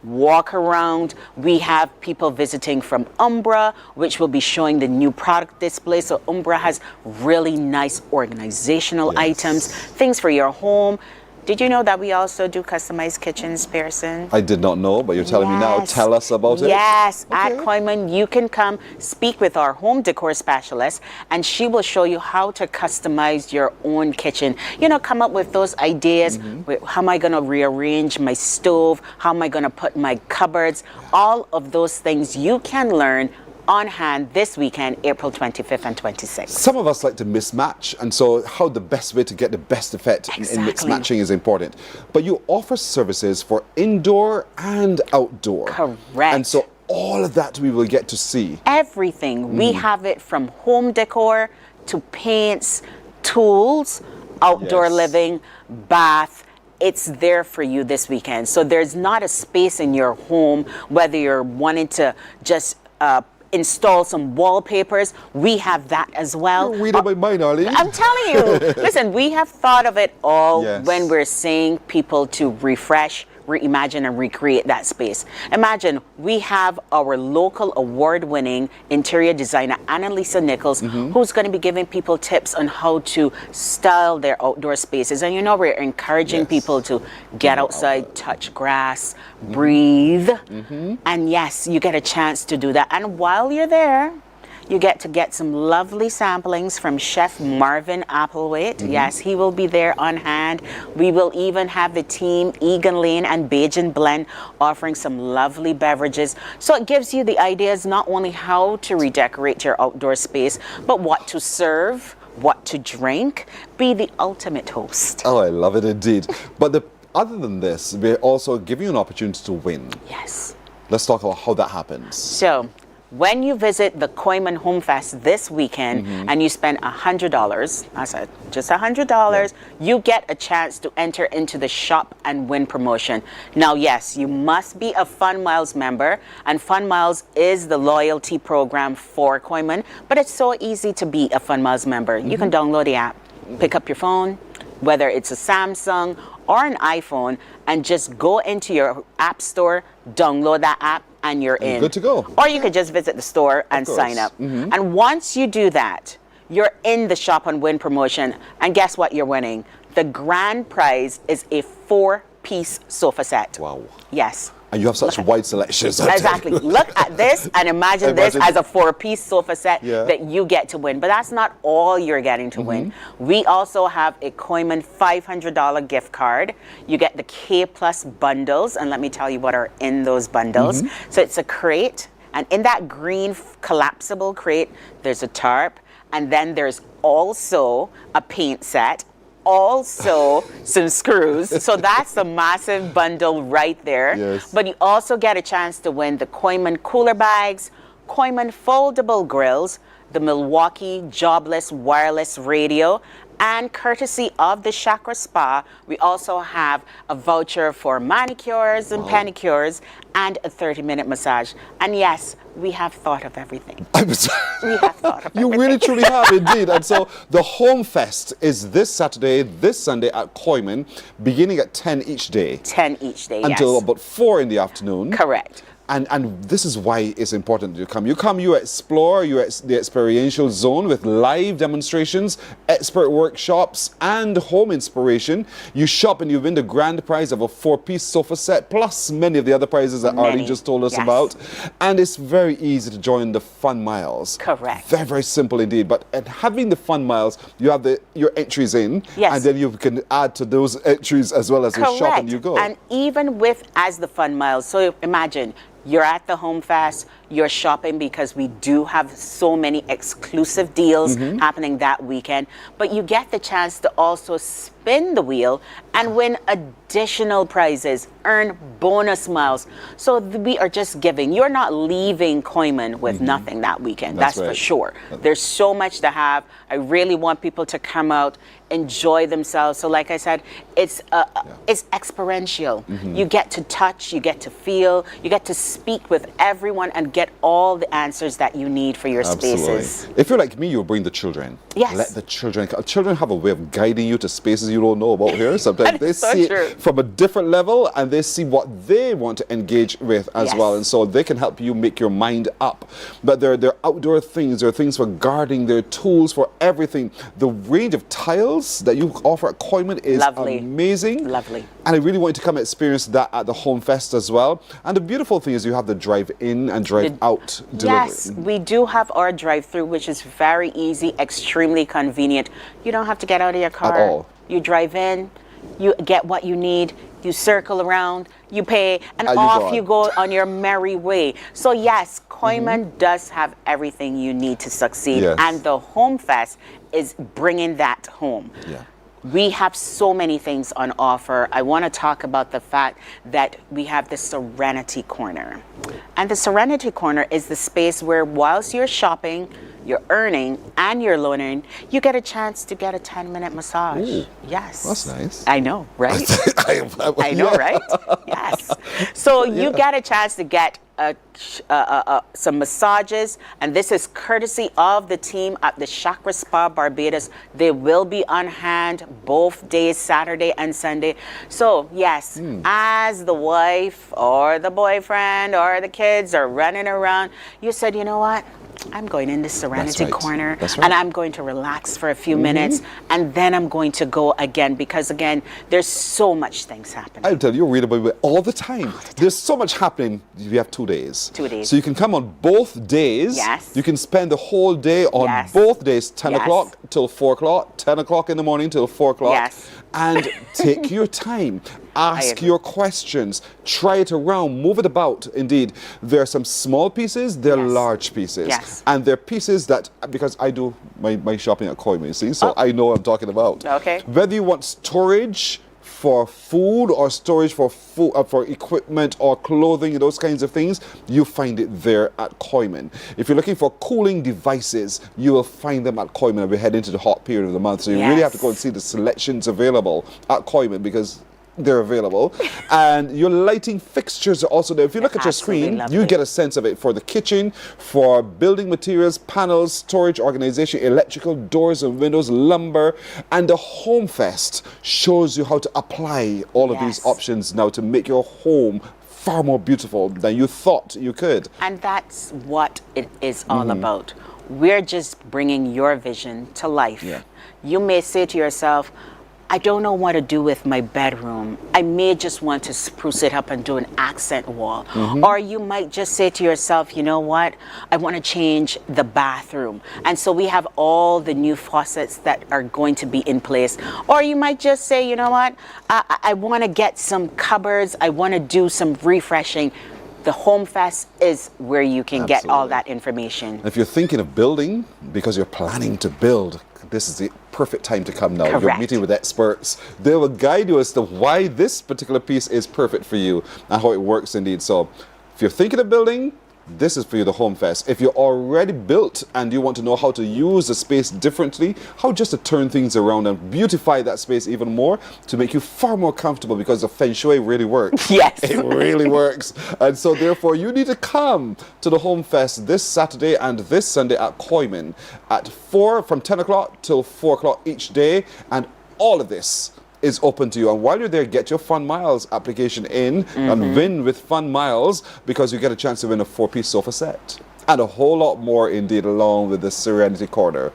Walk around. We have people visiting from Umbra, which will be showing the new product display. So Umbra has really nice organizational items, things for your home. Did you know that we also do customized kitchens, Pearson? I did not know, but you're telling me now. Tell us about it. Yes, at Koiman, you can come speak with our home decor specialist, and she will show you how to customize your own kitchen. You know, come up with those ideas. How am I going to rearrange my stove? How am I going to put my cupboards? All of those things you can learn on hand this weekend, April 25th and 26th. Some of us like to mismatch, and so how the best way to get the best effect in mismatching is important. But you offer services for indoor and outdoor. Correct. And so all of that we will get to see. Everything. We have it from home decor to paints, tools, outdoor living, bath. It's there for you this weekend. So there's not a space in your home, whether you're wanting to just install some wallpapers, we have that as well. You're reading my mind, Arlene. I'm telling you. Listen, we have thought of it all when we're saying people to refresh, reimagine, and recreate that space. Imagine we have our local award-winning interior designer, Annalisa Nichols, who's going to be giving people tips on how to style their outdoor spaces. And you know, we're encouraging people to get outside, touch grass, breathe. And yes, you get a chance to do that. And while you're there, you get to get some lovely samplings from Chef Marvin Applewaite. Yes, he will be there on hand. We will even have the team, Egan Lane and Bajan Blend, offering some lovely beverages. So it gives you the ideas not only how to redecorate your outdoor space, but what to serve, what to drink. Be the ultimate host. Oh, I love it indeed. But other than this, we're also giving you an opportunity to win. Yes. Let's talk about how that happens. So, when you visit the Koiman Home Fest this weekend and you spend $100, I said just $100, you get a chance to enter into the Shop and Win promotion. Now, yes, you must be a Fun Miles member, and Fun Miles is the loyalty program for Koiman, but it's so easy to be a Fun Miles member. You can download the app, pick up your phone, whether it's a Samsung or an iPhone, and just go into your app store, download that app, and you're in. Good to go. Or you could just visit the store and sign up. And once you do that, you're in the Shop and Win promotion. And guess what you're winning? The grand prize is a 4-piece sofa set. Wow. Yes. And you have such wide selections. Exactly. Look at this and imagine this as a 4-piece sofa set that you get to win. But that's not all you're getting to win. We also have a Koiman $500 gift card. You get the K Plus bundles, and let me tell you what are in those bundles. So it's a crate, and in that green collapsible crate, there's a tarp, and then there's also a paint set, also some screws. So that's a massive bundle right there. But you also get a chance to win the Koiman cooler bags, Koiman foldable grills, the Milwaukee Jobless wireless radio, And courtesy of the Chakra Spa, we also have a voucher for manicures and pedicures and a 30-minute massage. And yes, we have thought of everything. We have thought of You really truly have indeed. And so the Home Fest is this Saturday, this Sunday at Koiman, beginning at 10 each day. 10 each day, Until yes. about 4 in the afternoon. Correct. And this is why it's important that you come. You explore, the experiential zone with live demonstrations, expert workshops, and home inspiration. You shop and you win the grand prize of a 4-piece sofa set, plus many of the other prizes that Arlene just told us about. And it's very easy to join the Fun Miles. Correct. Very, very simple indeed. But at having the Fun Miles, you have your entries in, and then you can add to those entries as well as you shop and you go. And even with as the Fun Miles, so imagine, you're at the Home Fest, you're shopping because we do have so many exclusive deals happening that weekend, but you get the chance to also spin the wheel and win additional prizes, earn bonus miles. So we are just giving. You're not leaving Koiman with nothing that weekend, that's for sure. There's so much to have. I really want people to come out, enjoy themselves. So like I said, it's experiential. You get to touch, you get to feel, you get to speak with everyone and get all the answers that you need for your spaces. If you're like me, you'll bring the children. Yes. Let the children. Children have a way of guiding you to spaces you don't know about here. Sometimes they see it from a different level and they see what they want to engage with as well. And so they can help you make your mind up. But there are outdoor things. There are things for gardening. There are tools for everything. The range of tiles that you offer at Koiman is amazing. Lovely. And I really want you to come experience that at the Home Fest as well. And the beautiful thing is you have the drive-in and drive-out delivery. Yes, we do have our drive-through, which is very easy, extremely convenient. You don't have to get out of your car. At all. You drive in, you get what you need, you circle around, you pay, and off you go on your merry way. So yes, Koiman does have everything you need to succeed. And the Home Fest is bringing that home. We have so many things on offer. I want to talk about the fact that we have the Serenity Corner. And the Serenity Corner is the space where whilst you're shopping, you're earning, and you're learning, you get a chance to get a 10-minute massage. Ooh, yes. That's nice. I know, right? I know, right? Yes. So you get a chance to get some massages, and this is courtesy of the team at the Chakra Spa Barbados. They will be on hand both days, Saturday and Sunday. So yes, as the wife or the boyfriend or the kids are running around, you said, you know what? I'm going in the Serenity Corner and I'm going to relax for a few minutes and then I'm going to go again because again, there's so much things happening. I'll tell you, you read about it all the time. There's so much happening. You have 2 days. 2 days. So you can come on both days. Yes. You can spend the whole day on both days, 10 o'clock till 4 o'clock, 10 o'clock in the morning till 4 o'clock. Yes. And take your time. Ask your questions. Try it around. Move it about. Indeed, there are some small pieces. There are large pieces. Yes. And there are pieces that, because I do my shopping at Koiman, you see, so I know what I'm talking about. Okay. Whether you want storage for food or storage for food, for equipment or clothing, those kinds of things, you find it there at Koiman. If you're looking for cooling devices, you will find them at Koiman. We head into the hot period of the month, so you really have to go and see the selections available at Koiman because they're available. And your lighting fixtures are also there. If you look at your screen, you get a sense of it for the kitchen, for building materials, panels, storage, organization, electrical, doors and windows, lumber. And the Home Fest shows you how to apply all of these options now to make your home far more beautiful than you thought you could. And that's what it is all about. We're just bringing your vision to life. You may say to yourself, I don't know what to do with my bedroom. I may just want to spruce it up and do an accent wall. Or you might just say to yourself, you know what? I want to change the bathroom. And so we have all the new faucets that are going to be in place. Or you might just say, you know what? I want to get some cupboards. I want to do some refreshing. The Home Fest is where you can get all that information. If you're thinking of building, because you're planning to build, this is the perfect time to come now. Correct. You're meeting with experts. They will guide you as to why this particular piece is perfect for you and how it works indeed. So if you're thinking of building, this is for you, the Home Fest. If you're already built and you want to know how to use the space differently, how just to turn things around and beautify that space even more to make you far more comfortable, because the Feng Shui really works. Yes. It really works. And so therefore you need to come to the Home Fest this Saturday and this Sunday at Koiman from 10 o'clock till 4 o'clock each day. And all of this is open to you. And while you're there, get your Fun Miles application in and win with Fun Miles, because you get a chance to win a 4-piece sofa set. And a whole lot more indeed, along with the Serenity Corner.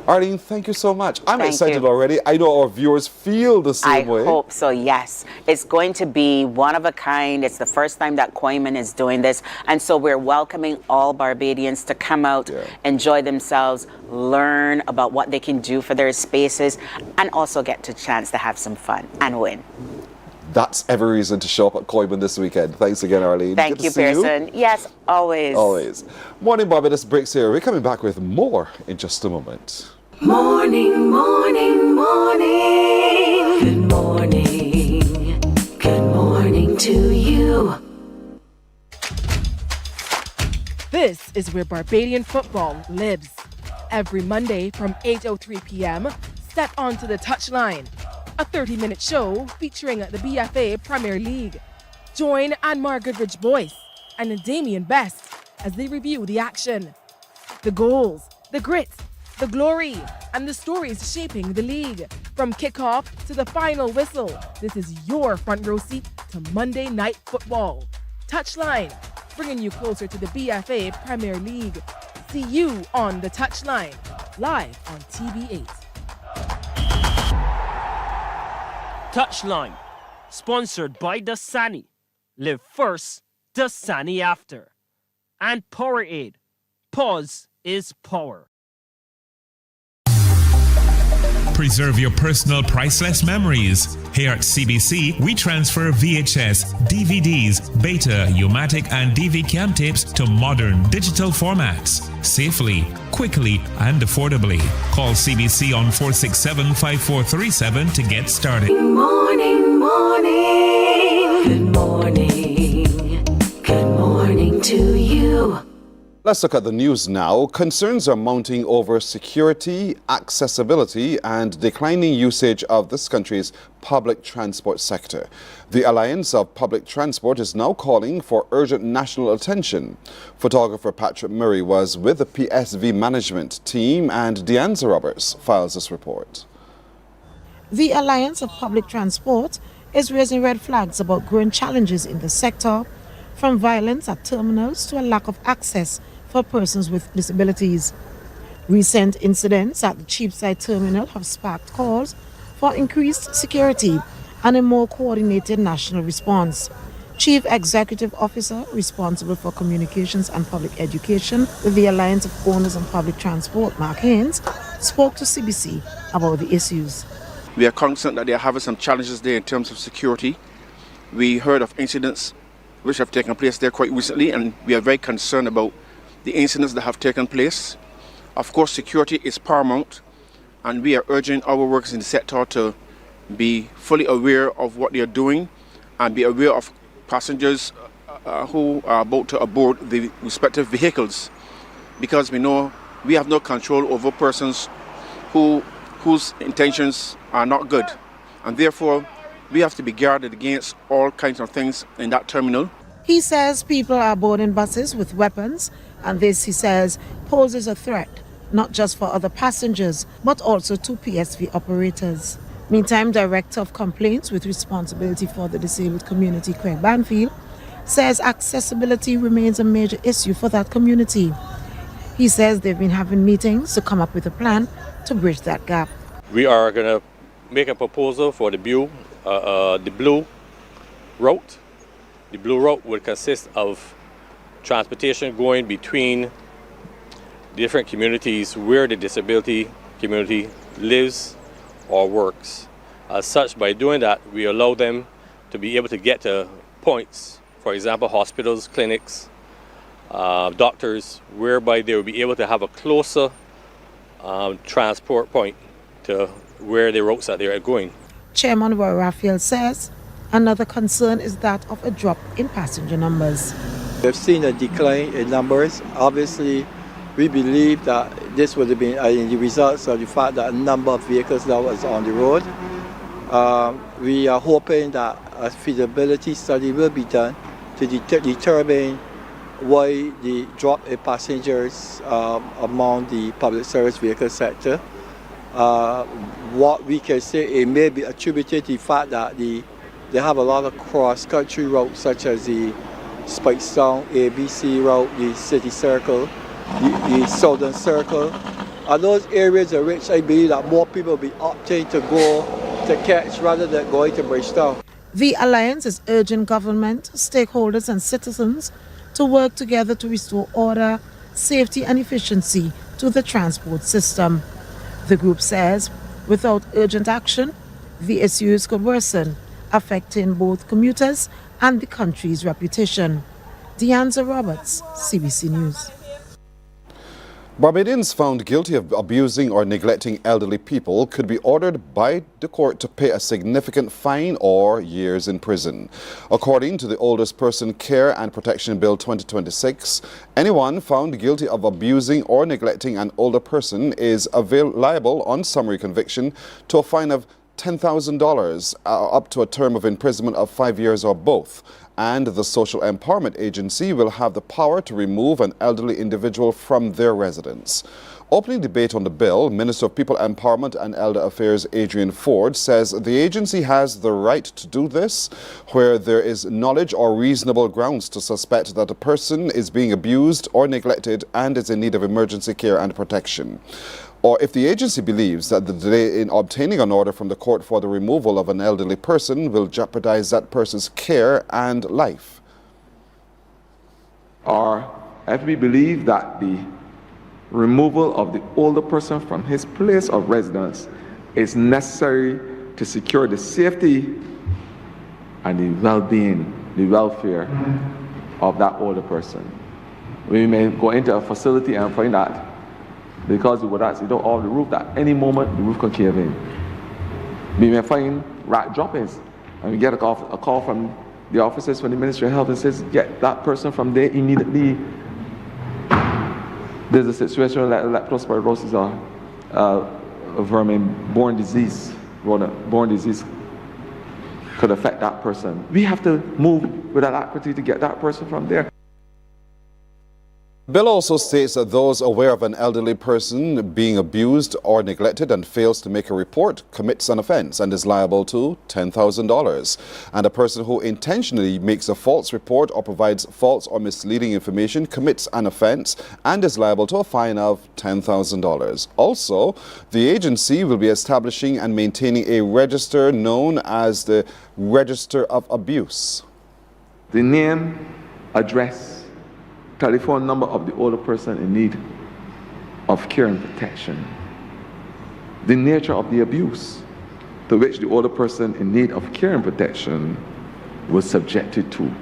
Arlene, thank you so much. I'm excited already. I know our viewers feel the same way. I hope so, yes. It's going to be one of a kind. It's the first time that Koiman is doing this. And so we're welcoming all Barbadians to come out, enjoy themselves, learn about what they can do for their spaces, and also get a chance to have some fun and win. That's every reason to show up at Koiman this weekend. Thanks again, Arlene. Thank you, Pearson. Yes, always. Always. Morning Barbados breaks here. We're coming back with more in just a moment. Morning, morning, morning. Good morning. Good morning to you. This is where Barbadian football lives. Every Monday from 8:03 p.m., step onto the touchline. A 30-minute show featuring the BFA Premier League. Join Anmar Goodrich-Boyce and Damien Best as they review the action, the goals, the grit, the glory, and the stories shaping the league. From kickoff to the final whistle, this is your front row seat to Monday Night Football. Touchline, bringing you closer to the BFA Premier League. See you on the Touchline, live on TV8. Touchline, sponsored by Dasani. Live first, Dasani after. And Powerade. Pause is power. Preserve your personal priceless memories. Here at CBC, we transfer VHS, DVDs, Beta, U-matic, and DV cam tapes to modern digital formats. Safely, quickly, and affordably. Call CBC on 467-5437 to get started. Good morning, morning. Good morning. Good morning to you. Let's look at the news now. Concerns are mounting over security, accessibility, and declining usage of this country's public transport sector. The Alliance of Public Transport is now calling for urgent national attention. Photographer Patrick Murray was with the PSV management team, and Deanza Roberts files this report. The Alliance of Public Transport is raising red flags about growing challenges in the sector, from violence at terminals to a lack of access for persons with disabilities. Recent incidents at the Cheapside terminal have sparked calls for increased security and a more coordinated national response. Chief Executive Officer responsible for communications and public education with the Alliance of Owners and Public Transport, Mark Haynes, spoke to CBC about the issues. We are concerned that they are having some challenges there in terms of security. We heard of incidents which have taken place there quite recently, and we are very concerned about the incidents that have taken place. Of course, security is paramount, and we are urging our workers in the sector to be fully aware of what they are doing and be aware of passengers who are about to aboard the respective vehicles, because we know we have no control over persons whose intentions are not good, and therefore we have to be guarded against all kinds of things in that terminal. He says people are boarding buses with weapons, and this, he says, poses a threat, not just for other passengers, but also to PSV operators. Meantime, Director of Complaints with responsibility for the disabled community, Craig Banfield, says accessibility remains a major issue for that community. He says they've been having meetings to come up with a plan to bridge that gap. We are going to make a proposal for the blue route. The blue route would consist of transportation going between different communities where the disability community lives or works. As such, by doing that, we allow them to be able to get to points, for example, hospitals, clinics, doctors, whereby they will be able to have a closer transport point to where the routes that they are going. Chairman Roy Raphael says another concern is that of a drop in passenger numbers. We've seen a decline in numbers. Obviously, we believe that this would have been the results of the fact that a number of vehicles now is on the road. We are hoping that a feasibility study will be done to determine why the drop in passengers among the public service vehicle sector. What we can say, it may be attributed to the fact that they have a lot of cross-country routes such as the Spikestown ABC route, the City Circle, the Southern Circle. Are those areas in which I believe that more people will be opting to go to catch rather than going to Bridgetown. The Alliance is urging government, stakeholders and citizens to work together to restore order, safety and efficiency to the transport system. The group says without urgent action, the issues could worsen, affecting both commuters and the country's reputation. Deanza Roberts, CBC News. Barbadians found guilty of abusing or neglecting elderly people could be ordered by the court to pay a significant fine or years in prison. According to the Oldest Person Care and Protection Bill 2026, anyone found guilty of abusing or neglecting an older person is liable on summary conviction to a fine of $10,000 up to a term of imprisonment of 5 years or both. And the Social Empowerment Agency will have the power to remove an elderly individual from their residence. Opening debate on the bill, Minister of People Empowerment and Elder Affairs Adrian Ford says the agency has the right to do this where there is knowledge or reasonable grounds to suspect that a person is being abused or neglected and is in need of emergency care and protection. Or if the agency believes that the delay in obtaining an order from the court for the removal of an elderly person will jeopardize that person's care and life. Or if we believe that the removal of the older person from his place of residence is necessary to secure the safety and the well-being, the welfare of that older person. We may go into a facility and find that because we would actually don't all the roof, that any moment the roof can cave in. We may find rat droppings, and we get a call from the officers from the Ministry of Health and says, get that person from there immediately. There's a situation like leptospirosis or a vermin-borne disease, borne disease could affect that person. We have to move with alacrity to get that person from there. The bill also states that those aware of an elderly person being abused or neglected and fails to make a report commits an offense and is liable to $10,000. And a person who intentionally makes a false report or provides false or misleading information commits an offense and is liable to a fine of $10,000. Also, the agency will be establishing and maintaining a register known as the Register of Abuse. The name, address, telephone number of the older person in need of care and protection, the nature of the abuse to which the older person in need of care and protection was subjected to,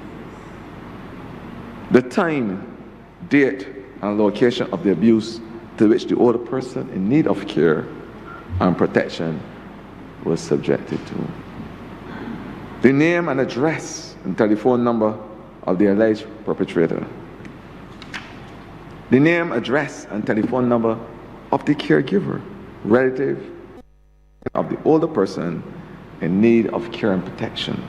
the time, date, and location of the abuse to which the older person in need of care and protection was subjected to, the name and address and telephone number of the alleged perpetrator, the name, address, and telephone number of the caregiver, relative of the older person in need of care and protection.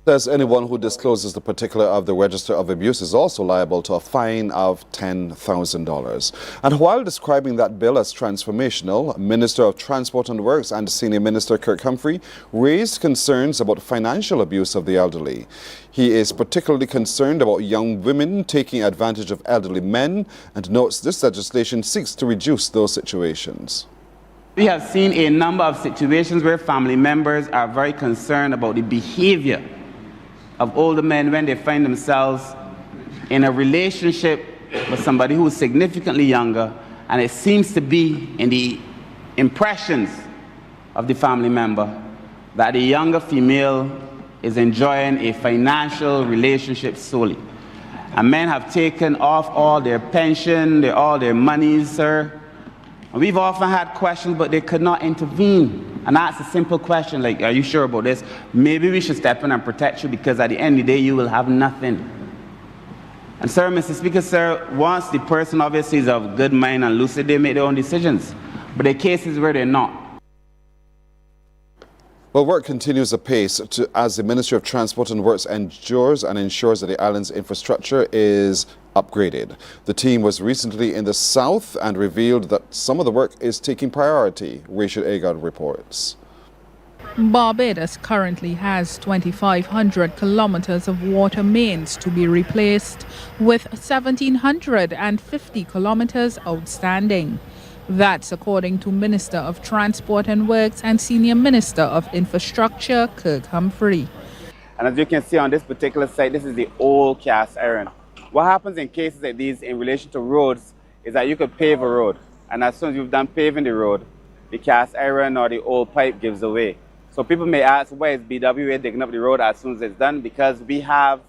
Says anyone who discloses the particular of the Register of Abuse is also liable to a fine of $10,000. And while describing that bill as transformational, Minister of Transport and Works and Senior Minister Kirk Humphrey raised concerns about financial abuse of the elderly. He is particularly concerned about young women taking advantage of elderly men and notes this legislation seeks to reduce those situations. We have seen a number of situations where family members are very concerned about the behavior of older men when they find themselves in a relationship with somebody who is significantly younger, and it seems to be in the impressions of the family member that the younger female is enjoying a financial relationship solely. And men have taken off all their pension, all their monies, sir. And we've often had questions, but they could not intervene. and ask a simple question like, are you sure about this? Maybe we should step in and protect you, because at the end of the day, you will have nothing. And sir, Mr. Speaker, sir, once the person obviously is of good mind and lucid, they make their own decisions. But there are cases where they're not. Well, work continues apace as the Ministry of Transport and Works endures and ensures that the island's infrastructure is upgraded. The team was recently in the south and revealed that some of the work is taking priority. Rachel Agard reports. Barbados currently has 2,500 kilometers of water mains to be replaced, with 1,750 kilometers outstanding. That's according to Minister of Transport and Works and Senior Minister of Infrastructure, Kirk Humphrey. And as you can see on this particular site, this is the old cast iron. What happens in cases like these in relation to roads is that you could pave a road, and as soon as you've done paving the road, the cast iron or the old pipe gives away. So people may ask, why is BWA digging up the road as soon as it's done? Because we have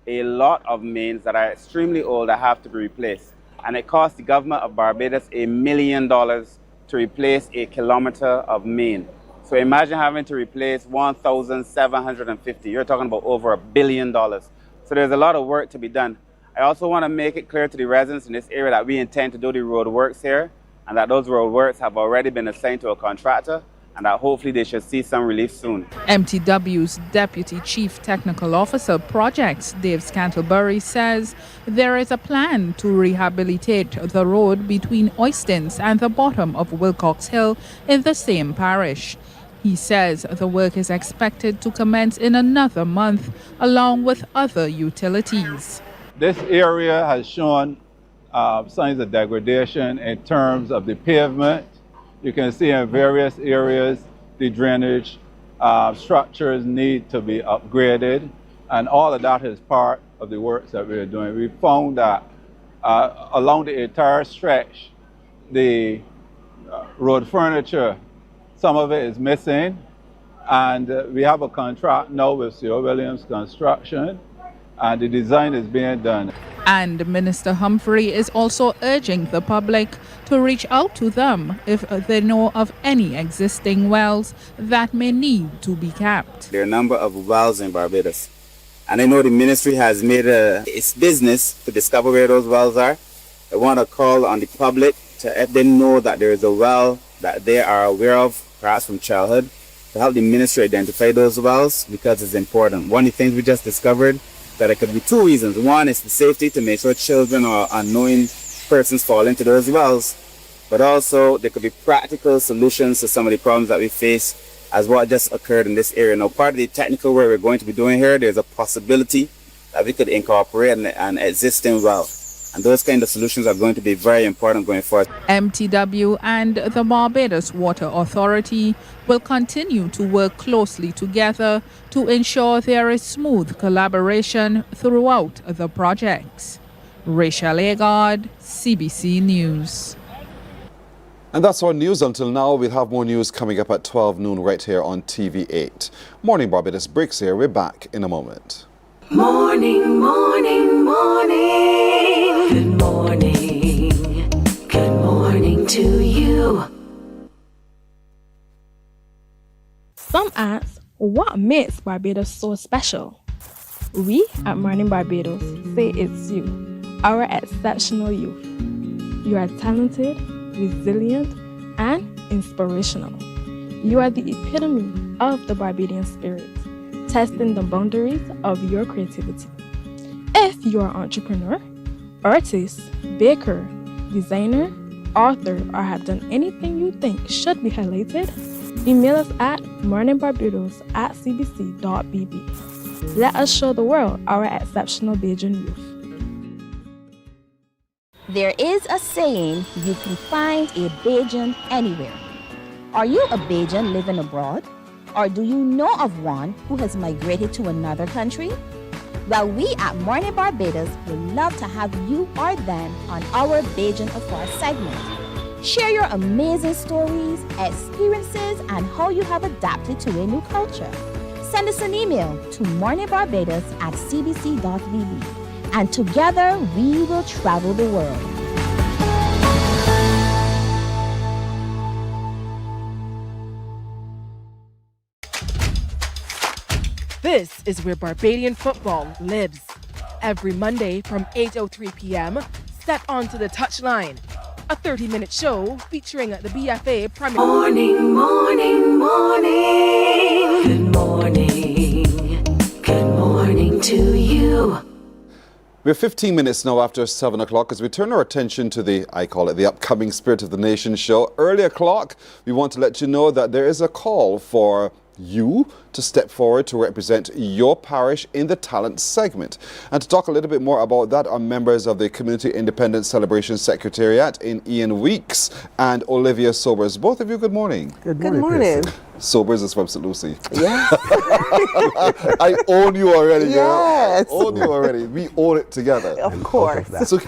a lot of mains that are extremely old that have to be replaced. And it costs the government of Barbados $1 million to replace a kilometer of main. So imagine having to replace 1,750. You're talking about over $1 billion. So there's a lot of work to be done. I also want to make it clear to the residents in this area that we intend to do the road works here, and that those road works have already been assigned to a contractor, and that hopefully they should see some relief soon. MTW's Deputy Chief Technical Officer Projects, Dave Scantlebury, says there is a plan to rehabilitate the road between Oystins and the bottom of Wilcox Hill in the same parish. He says the work is expected to commence in another month, along with other utilities. This area has shown signs of degradation in terms of the pavement. You can see in various areas the drainage structures need to be upgraded, and all of that is part of the works that we're doing. We found that along the entire stretch, the road furniture, some of it is missing, and we have a contract now with C.O. Williams Construction, and the design is being done. And Minister Humphrey is also urging the public to reach out to them if they know of any existing wells that may need to be capped. There are a number of wells in Barbados, and I know the ministry has made its business to discover where those wells are. I want to call on the public to let them know that there is a well that they are aware of, perhaps from childhood, to help the ministry identify those wells, because it's important. One of the things we just discovered, that it could be two reasons. One is the safety, to make sure children or unknowing persons fall into those wells, but also there could be practical solutions to some of the problems that we face as what just occurred in this area. Now, part of the technical work we're going to be doing here, there's a possibility that we could incorporate an existing well. And those kind of solutions are going to be very important going forward. MTW and the Barbados Water Authority will continue to work closely together to ensure there is smooth collaboration throughout the projects. Rachel Agard, CBC News. And that's our news until now. We'll have more news coming up at 12 noon right here on TV8. Morning Barbados breaks here. We're back in a moment. Morning, morning, morning. Good morning. Good morning to you. Some ask, what makes Barbados so special? We at Mornin Barbados say it's you, our exceptional youth. You are talented, resilient, and inspirational. You are the epitome of the Barbadian spirit, testing the boundaries of your creativity. If you are an entrepreneur, artist, baker, designer, author, or have done anything you think should be highlighted, email us at morninbarbados@cbc.bb. Let us show the world our exceptional Bajan youth. There is a saying, you can find a Bajan anywhere. Are you a Bajan living abroad? Or do you know of one who has migrated to another country? Well, we at Mornin Barbados would love to have you or them on our Bajan Afar segment. Share your amazing stories, experiences, and how you have adapted to a new culture. Send us an email to morninbarbados@cbc.bb, and together we will travel the world. This is where Barbadian football lives. Every Monday from 8:03 p.m., step onto the touchline. A 30-minute show featuring the BFA Premier Morning, morning, morning. Good morning. Good morning to you. We're 15 minutes now after 7 o'clock as we turn our attention to I call it the upcoming Spirit of the Nation show. Early o'clock, we want to let you know that there is a call for you to step forward to represent your parish in the talent segment. And to talk a little bit more about that are members of the Community Independence Celebration Secretariat in Ian Weeks and Olivia Sobers. Both of you, good morning. Good morning. Sobers is from St. Lucie. Yes. I own you already, yes. girl. Own you already. We own it together. Of course. So,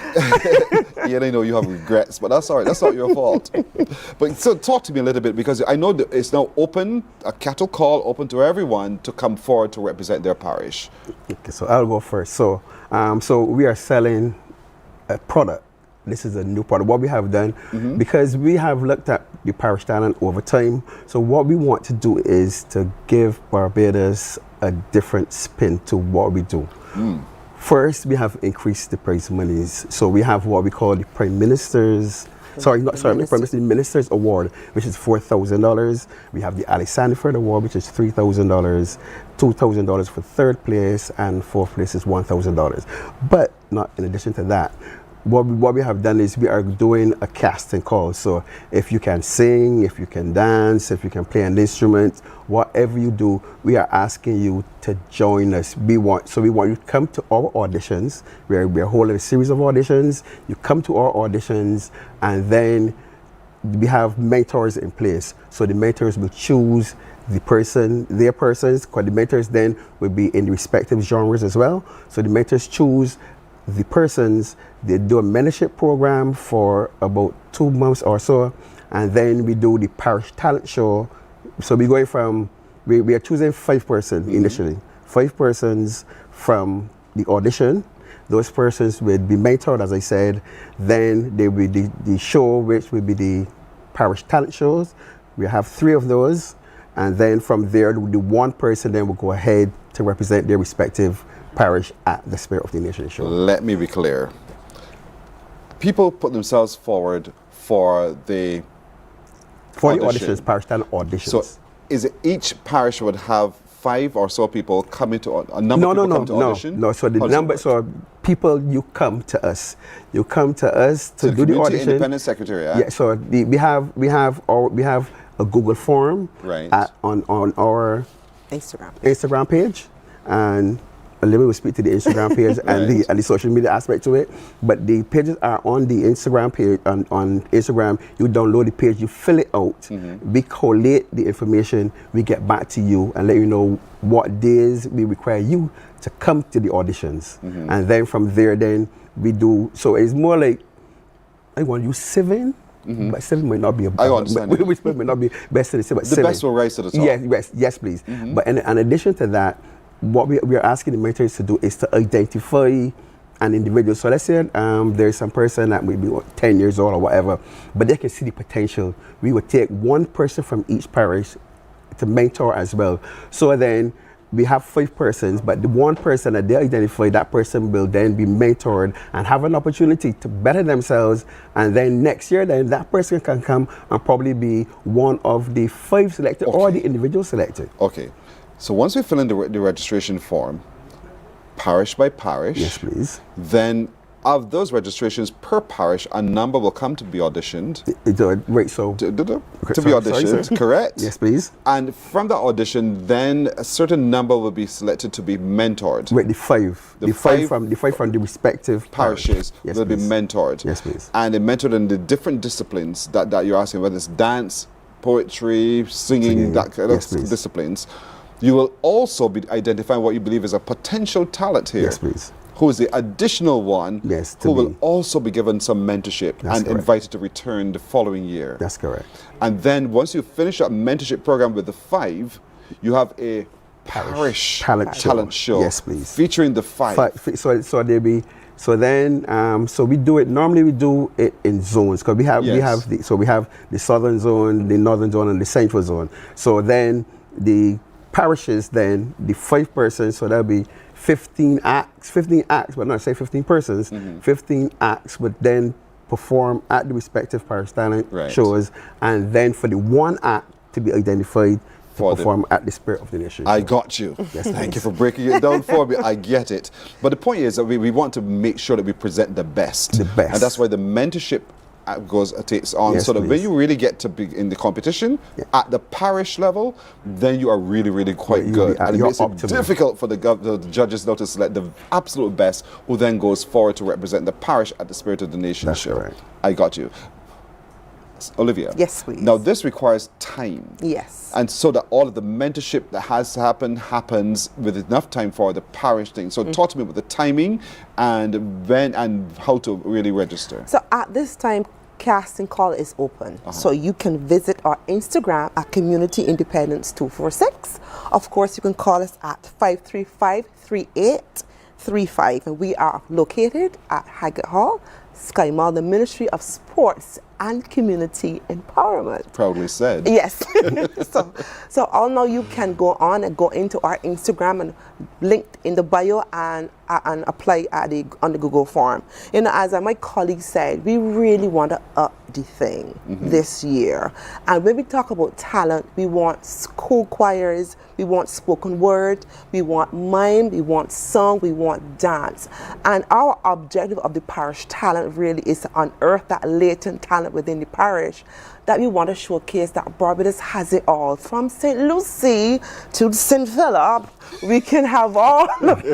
yeah, I know you have regrets, but that's all right. That's not your fault. But so talk to me a little bit, because I know that it's now open, a cattle call open to everyone to come forward to represent their parish. Okay, so I'll go first. So, so we are selling a product. This is a new product. What we have done, because we have looked at the parish talent over time, so what we want to do is to give Barbados a different spin to what we do. First, we have increased the prize monies. So we have what we call the Prime Minister's, the Minister's Award, which is $4,000. We have the Ali Sanford Award, which is $3,000, $2,000 for third place, and fourth place is $1,000. But not in addition to that, what we have done is we are doing a casting call. So if you can sing, if you can dance, if you can play an instrument, whatever you do, we are asking you to join us. We want you to come to our auditions. We're holding a series of auditions. You come to our auditions, and then we have mentors in place. So the mentors will choose their persons, because the mentors then will be in the respective genres as well. So the mentors choose the persons. They do a mentorship program for about 2 months or so, and then we do the parish talent show. So we're going from, we are choosing 5 persons initially. 5 persons from the audition. Those persons will be mentored, as I said. Then there will be the show, which will be the parish talent shows. We have 3 of those, and then from there, the one person then will go ahead to represent their respective parish at the Spirit of the Nation show. Let me be clear. People put themselves forward for the auditions, parish talent auditions. So is it each parish would have 5 or so people coming to a number of people come to audition? No. So the number, so people, you come to us. You come to us to do the audition. Independent Secretariat. Yeah. So we have a Google form on our Instagram page, and Olivia will speak to the Instagram page and the social media aspect to it. But the pages are on the Instagram page. On Instagram, you download the page, you fill it out. We collate the information, we get back to you and let you know what days we require you to come to the auditions. And then from there, then we do. So it's more like, I want you 7. But 7 might not be a which might not be best to say, but the 7. best will rise to the top. Yes, please. But in addition to that, what we are asking the mentors to do is to identify an individual. So let's say there's some person that may be 10 years old or whatever, but they can see the potential. We would take 1 person from each parish to mentor as well. So then we have 5 persons, but the 1 person that they identify, that person will then be mentored and have an opportunity to better themselves. And then next year, then that person can come and probably be one of the 5 selected or the individual selected. Okay. So once we fill in the registration form, parish by parish, yes, please. Then of those registrations per parish, a number will come to be auditioned. Right, so to be auditioned, correct? Yes, please. And from the audition, then a certain number will be selected to be mentored. Right, the 5. The 5 from the respective parishes will be mentored. Yes, please. And they're mentored in the different disciplines that you're asking, whether it's dance, poetry, singing. That kind of disciplines. You will also be identifying what you believe is a potential talent here. Yes, please. Who is the additional one who will also be given some mentorship and invited to return the following year. That's correct. And then once you finish that mentorship program with the 5, you have a parish talent show. Yes, please. Featuring the 5. So there be. So then, so we do it. Normally, we do it in zones because we have the southern zone, the northern zone, and the central zone. So then the parishes, then the 5 persons, so that'll be 15 acts, but not say 15 persons, 15 acts would then perform at the respective parish talent shows, and then for the one act to be identified to perform at the Spirit of the Nation. I got you. Yes, thank you for breaking it down for me. I get it. But the point is that we want to make sure that we present the best. The best. And that's why the mentorship takes on, Yes, so that please. when you really get to be in the competition at the parish level, then you are really, really quite you'll good. be at And it your makes it optimum. difficult for the judges now to select the absolute best, who then goes forward to represent the parish at the Spirit of the Nation show. correct. I got you. Olivia. Yes, please. Now this requires time. Yes. And so that all of the mentorship that has to happen happens with enough time for the parish thing. So talk to me about the timing and when and how to really register. So at this time, casting call is open. So you can visit our Instagram at Community Independence 246. Of course, you can call us at 535-3835. And we are located at Haggett Hall, Sky Mall, the Ministry of Sports and Community Empowerment. Proudly said. Yes. so all now you can go on and go into our Instagram and linked in the bio and apply on the Google form. You know, as my colleague said, we really want to up the thing this year. And when we talk about talent, we want school choirs, we want spoken word, we want mime, we want song, we want dance. And our objective of the parish talent really is to unearth that latent talent within the parish that we want to showcase that Barbados has it all. From St. Lucie to St. Philip, we can have all of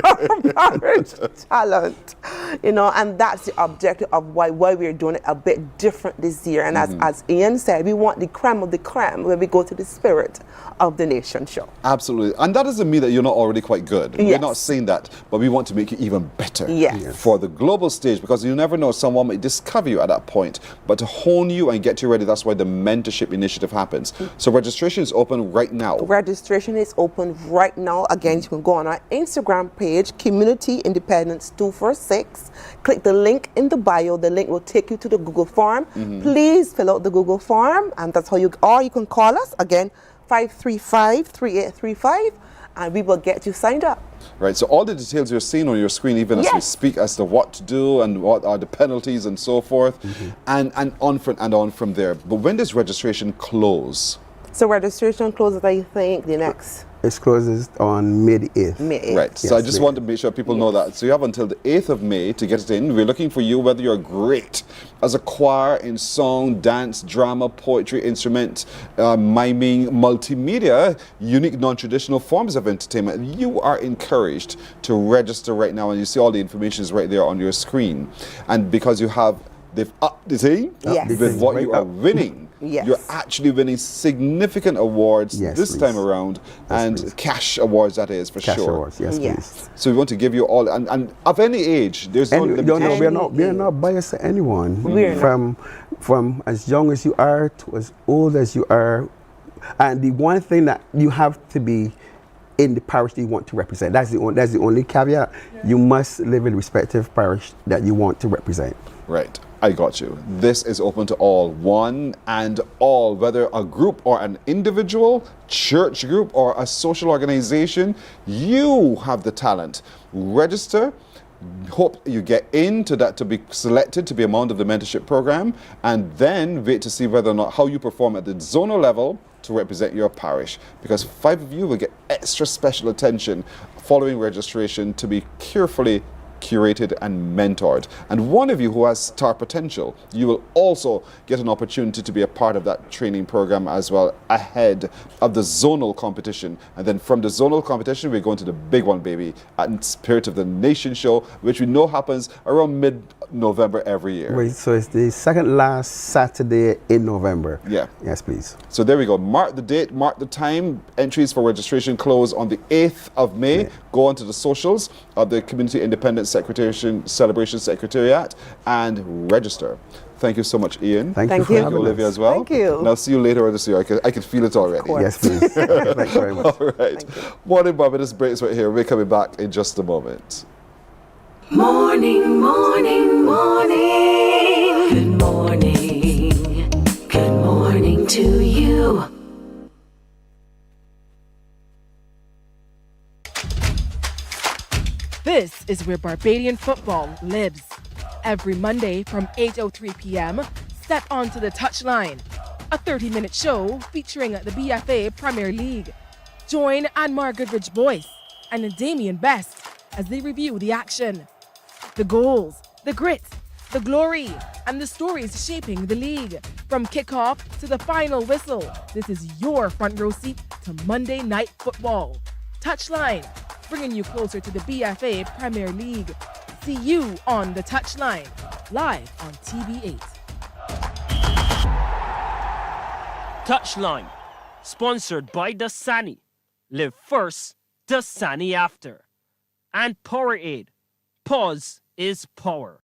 our parish talent, you know, and that's the objective of why we're doing it a bit different this year. And as Ian said, we want the creme of the creme when we go to the Spirit of the Nation show. Absolutely. And that doesn't mean that you're not already quite good. We're not saying that, but we want to make you even better for the global stage, because you never know, someone might discover you at that point. But to hone you and get you ready, that's why the mentorship initiative happens. So registration is open right now. Registration is open right now. Again, you can go on our Instagram page, Community Independence 246. Click the link in the bio. The link will take you to the Google form. Please fill out the Google form, and that's how you can call us. Again, 535-3835, and we will get you signed up. Right, so all the details you're seeing on your screen, even as we speak, as to what to do and what are the penalties and so forth, and on from there. But when does registration close? So registration closes, I think, the next. It closes on May the 8th. May 8th. Right, so I just want to make sure people know that. So you have until the 8th of May to get it in. We're looking for you, whether you're great as a choir in song, dance, drama, poetry, instrument, miming, multimedia, unique non-traditional forms of entertainment. You are encouraged to register right now, and you see all the information is right there on your screen. And because they've upped the thing with what you are winning. You're actually winning significant awards this time around, and cash awards, that is, for Cash sure. awards, yes, please. So we want to give you all, and of any age, there's no limitation. We're not biased to anyone. We're From as young as you are to as old as you are. And the one thing that you have to be in the parish that you want to represent. That's the only caveat. You must live in the respective parish that you want to represent. Right. I got you. This is open to all, one and all, whether a group or an individual, church group or a social organization. You have the talent. Register. Hope you get into that to be selected to be among the mentorship program, and then wait to see whether or not how you perform at the zonal level to represent your parish, because 5 of you will get extra special attention following registration to be carefully curated and mentored. And one of you who has star potential, you will also get an opportunity to be a part of that training program as well, ahead of the zonal competition. And then from the zonal competition, we're going to the big one, baby, at Spirit of the Nation show, which we know happens around mid-November every year. Right, so it's the second last Saturday in November. Yeah. Yes, please. So there we go. Mark the date, mark the time. Entries for registration close on the 8th of May. Yeah. Go onto the socials of the Community Independence Celebration Secretariat and register. Thank you so much, Ian. Thank you, Olivia, as well. Thank you. And I'll see you later on this year. I can feel it already. Yes, please. Thank you very much. All right. Morning Barbados breaks right here. We're coming back in just a moment. Morning, morning, morning. Good morning. Good morning to you. is where Barbadian football lives. Every Monday from 8:03 p.m., step onto the touchline. A 30-minute show featuring the BFA Premier League. Join Anmar Goodrich-Boyce and Damien Best as they review the action. The goals, the grit, the glory, and the stories shaping the league. From kickoff to the final whistle, this is your front row seat to Monday Night Football. Touchline, bringing you closer to the BFA Premier League. See you on the Touchline, live on TV8. Touchline, sponsored by Dasani. Live first, Dasani after. And Powerade. Pause is power.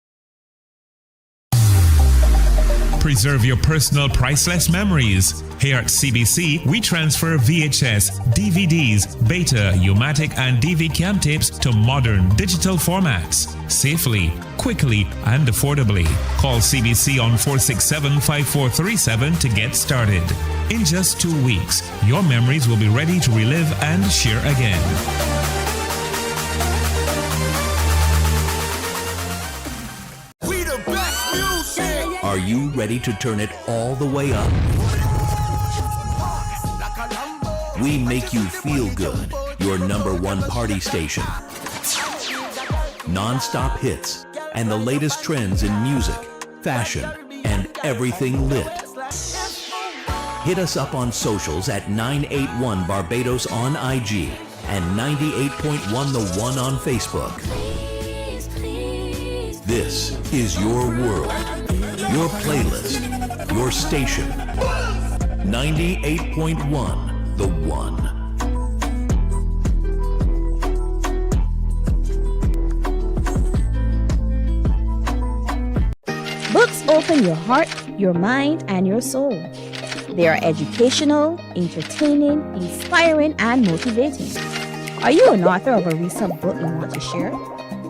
Preserve your personal priceless memories. Here at CBC, we transfer VHS, DVDs, Beta, U-matic, and DV cam tapes to modern digital formats. Safely, quickly, and affordably. Call CBC on 467-5437 to get started. In just 2 weeks, your memories will be ready to relive and share again. Are you ready to turn it all the way up? We make you feel good. Your #1 party station. Non-stop hits and the latest trends in music, fashion, and everything lit. Hit us up on socials at 981 Barbados on IG and 98.1 The One on Facebook. This is your world. Your playlist, your station. 98.1, The One. Books open your heart, your mind, and your soul. They are educational, entertaining, inspiring, and motivating. Are you an author of a recent book you want to share?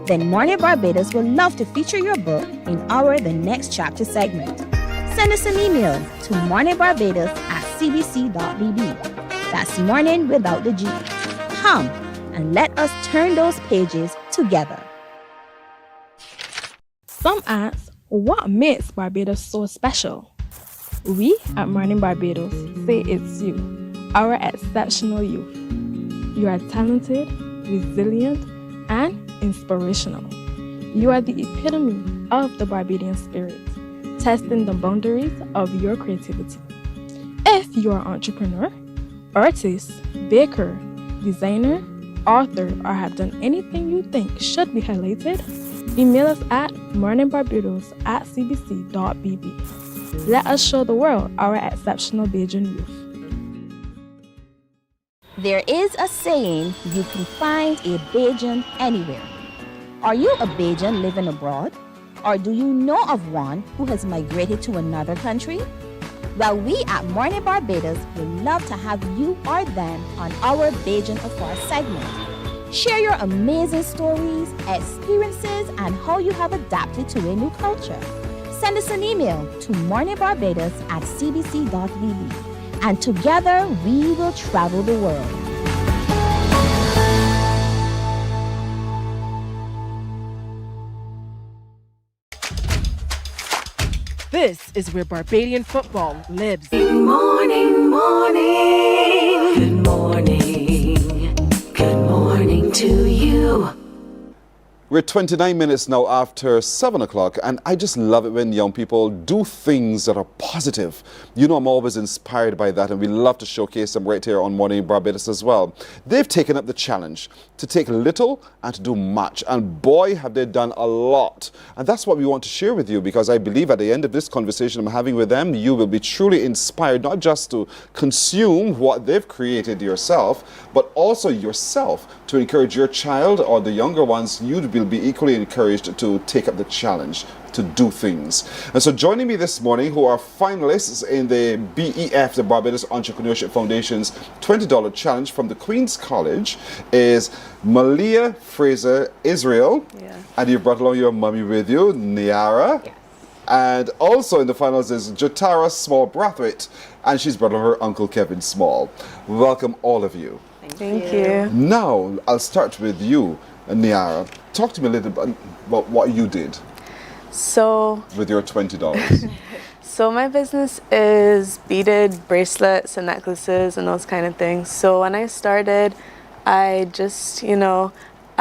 Then Mornin Barbados would love to feature your book in our The Next Chapter segment. Send us an email to morninbarbados@cbc.bb. That's morning without the G. Come and let us turn those pages together. Some ask, what makes Barbados so special? We at Mornin Barbados say it's you, our exceptional youth. You are talented, resilient, and inspirational. You are the epitome of the Barbadian spirit, testing the boundaries of your creativity. If you are an entrepreneur, artist, baker, designer, author, or have done anything you think should be highlighted, email us at morninbarbados@cbc.bb. Let us show the world our exceptional Bajan youth. There is a saying, you can find a Bajan anywhere. Are you a Bajan living abroad? Or do you know of one who has migrated to another country? Well, we at Mornin Barbados would love to have you or them on our Bajan Afar segment. Share your amazing stories, experiences, and how you have adapted to a new culture. Send us an email to morninbarbados@cbc.bb. And together we will travel the world. This is where Barbadian football lives. Good morning, morning. Good morning. Good morning to you. We're 29 minutes now after 7 o'clock, and I just love it when young people do things that are positive. You know, I'm always inspired by that, and we love to showcase them right here on Mornin Barbados as well. They've taken up the challenge to take little and to do much, and boy, have they done a lot. And that's what we want to share with you, because I believe at the end of this conversation I'm having with them, you will be truly inspired, not just to consume what they've created yourself, but also yourself to encourage your child or the younger ones. You'd will be equally encouraged to take up the challenge to do things. And so joining me this morning, who are finalists in the BEF, the Barbados Entrepreneurship Foundation's $20 challenge from the Queen's College, is Malia Fraser Israel. Yeah. And you've brought along your mummy with you, Niara. Yes. And also in the finals is Jatara Small Brathwaite, and she's brought along her uncle Kevin Small. Welcome all of you. Thank you. Now, I'll start with you. Niara, talk to me a little bit about what you did So, with your $20. so my business is beaded bracelets and necklaces and those kind of things. So when I started, I just,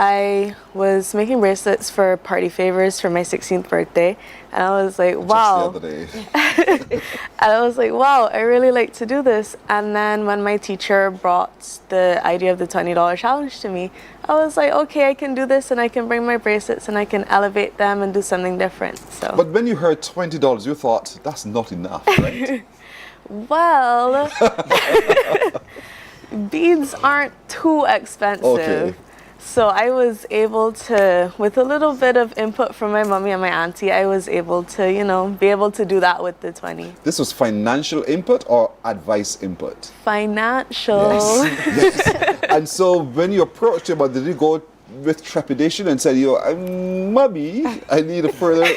I was making bracelets for party favors for my 16th birthday, and I was like, wow. Just the other day. And I was like, wow, I really like to do this. And then when my teacher brought the idea of the $20 challenge to me, I was like, okay, I can do this, and I can bring my bracelets and I can elevate them and do something different. So. But when you heard $20, you thought, that's not enough, right? Well, beads aren't too expensive. Okay. So I was able to, with a little bit of input from my mommy and my auntie, I was able to, be able to do that with the 20. This was financial input or advice input? Financial. Yes. And so when you approached him, did you go with trepidation and said, Mommy, I need a further...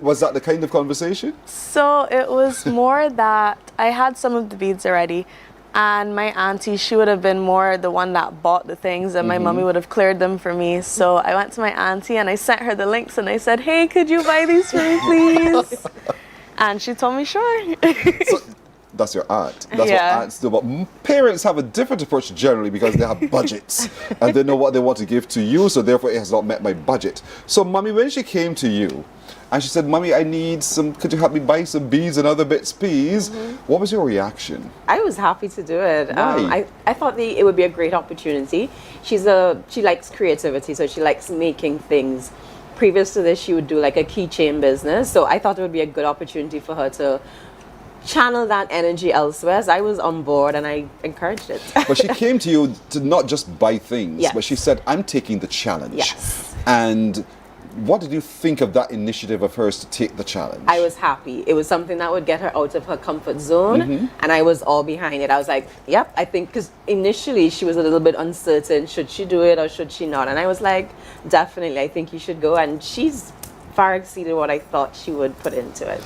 Was that the kind of conversation? So it was more that I had some of the beads already. And my auntie, she would have been more the one that bought the things, and my mommy would have cleared them for me. So I went to my auntie and I sent her the links and I said, hey, could you buy these for me, please? And she told me, sure. So that's your aunt. That's Yeah. what aunts do. But parents have a different approach generally because they have budgets and they know what they want to give to you, so therefore it has not met my budget. So Mommy, when she came to you and she said, Mommy, I need could you help me buy some beads and other bits, please? What was your reaction? I was happy to do it. Why? I thought it would be a great opportunity. She likes creativity, so she likes making things. Previous to this, she would do like a keychain business. So I thought it would be a good opportunity for her to channel that energy elsewhere. So I was on board and I encouraged it. But she came to you to not just buy things, Yes. but she said, I'm taking the challenge. Yes. And what did you think of that initiative of hers to take the challenge? I was happy. It was something that would get her out of her comfort zone, and I was all behind it. I was like, yep, I think, because initially she was a little bit uncertain, should she do it or should she not? And I was like, definitely, I think you should go. And she's far exceeded what I thought she would put into it.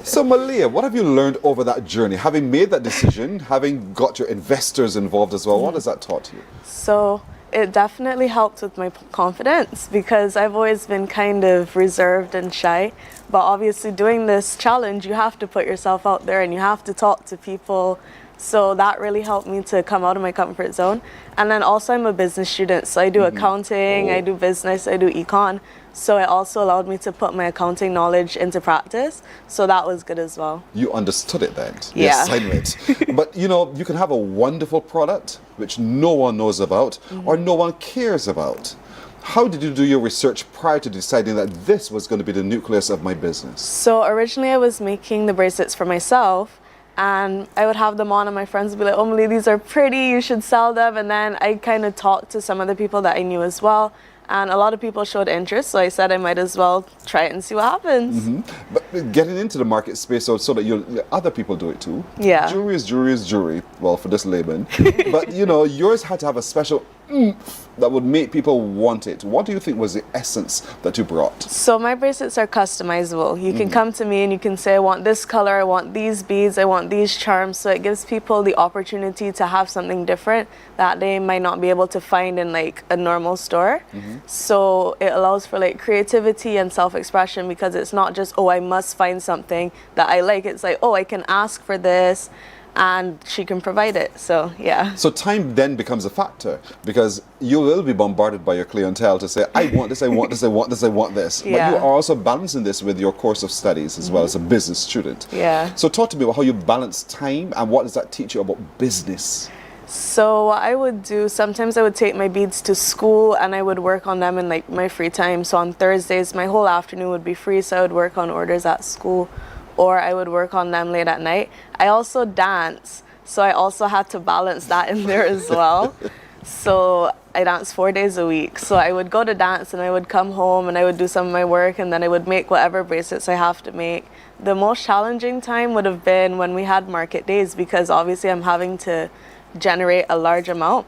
So Malia, what have you learned over that journey? Having made that decision, having got your investors involved as well, what has that taught you? So it definitely helped with my confidence because I've always been kind of reserved and shy. But obviously doing this challenge, you have to put yourself out there and you have to talk to people. So that really helped me to come out of my comfort zone. And then also I'm a business student, so I do accounting, I do business, I do econ. So it also allowed me to put my accounting knowledge into practice. So that was good as well. You understood it then. Yeah. Yes, I knew it. But you can have a wonderful product which no one knows about or no one cares about. How did you do your research prior to deciding that this was going to be the nucleus of my business? So originally I was making the bracelets for myself, and I would have them on and my friends would be like, oh Malia, these are pretty, you should sell them. And then I kind of talked to some of the people that I knew as well. And a lot of people showed interest, so I said I might as well try it and see what happens. But getting into the market space so that other people do it too. Yeah. Jewelry is jewelry is jewelry. Well, for this layman. But yours had to have a special oomph that would make people want it. What do you think was the essence that you brought? So my bracelets are customizable. You can come to me and you can say, I want this color, I want these beads, I want these charms. So it gives people the opportunity to have something different that they might not be able to find in like a normal store. So it allows for like creativity and self-expression because it's not just, oh, I must find something that I like. It's like, oh, I can ask for this and she can provide it. So yeah. So time then becomes a factor because you will be bombarded by your clientele to say, I want this, I want this, I want this, I want this. Yeah. But you are also balancing this with your course of studies as well as a business student. Yeah. So talk to me about how you balance time and what does that teach you about business? So what I would do, sometimes I would take my beads to school and I would work on them in like my free time. So on Thursdays, my whole afternoon would be free, so I would work on orders at school or I would work on them late at night. I also dance, so I also had to balance that in there as well. So I dance 4 days a week. So I would go to dance and I would come home and I would do some of my work and then I would make whatever bracelets I have to make. The most challenging time would have been when we had market days because obviously I'm having to generate a large amount.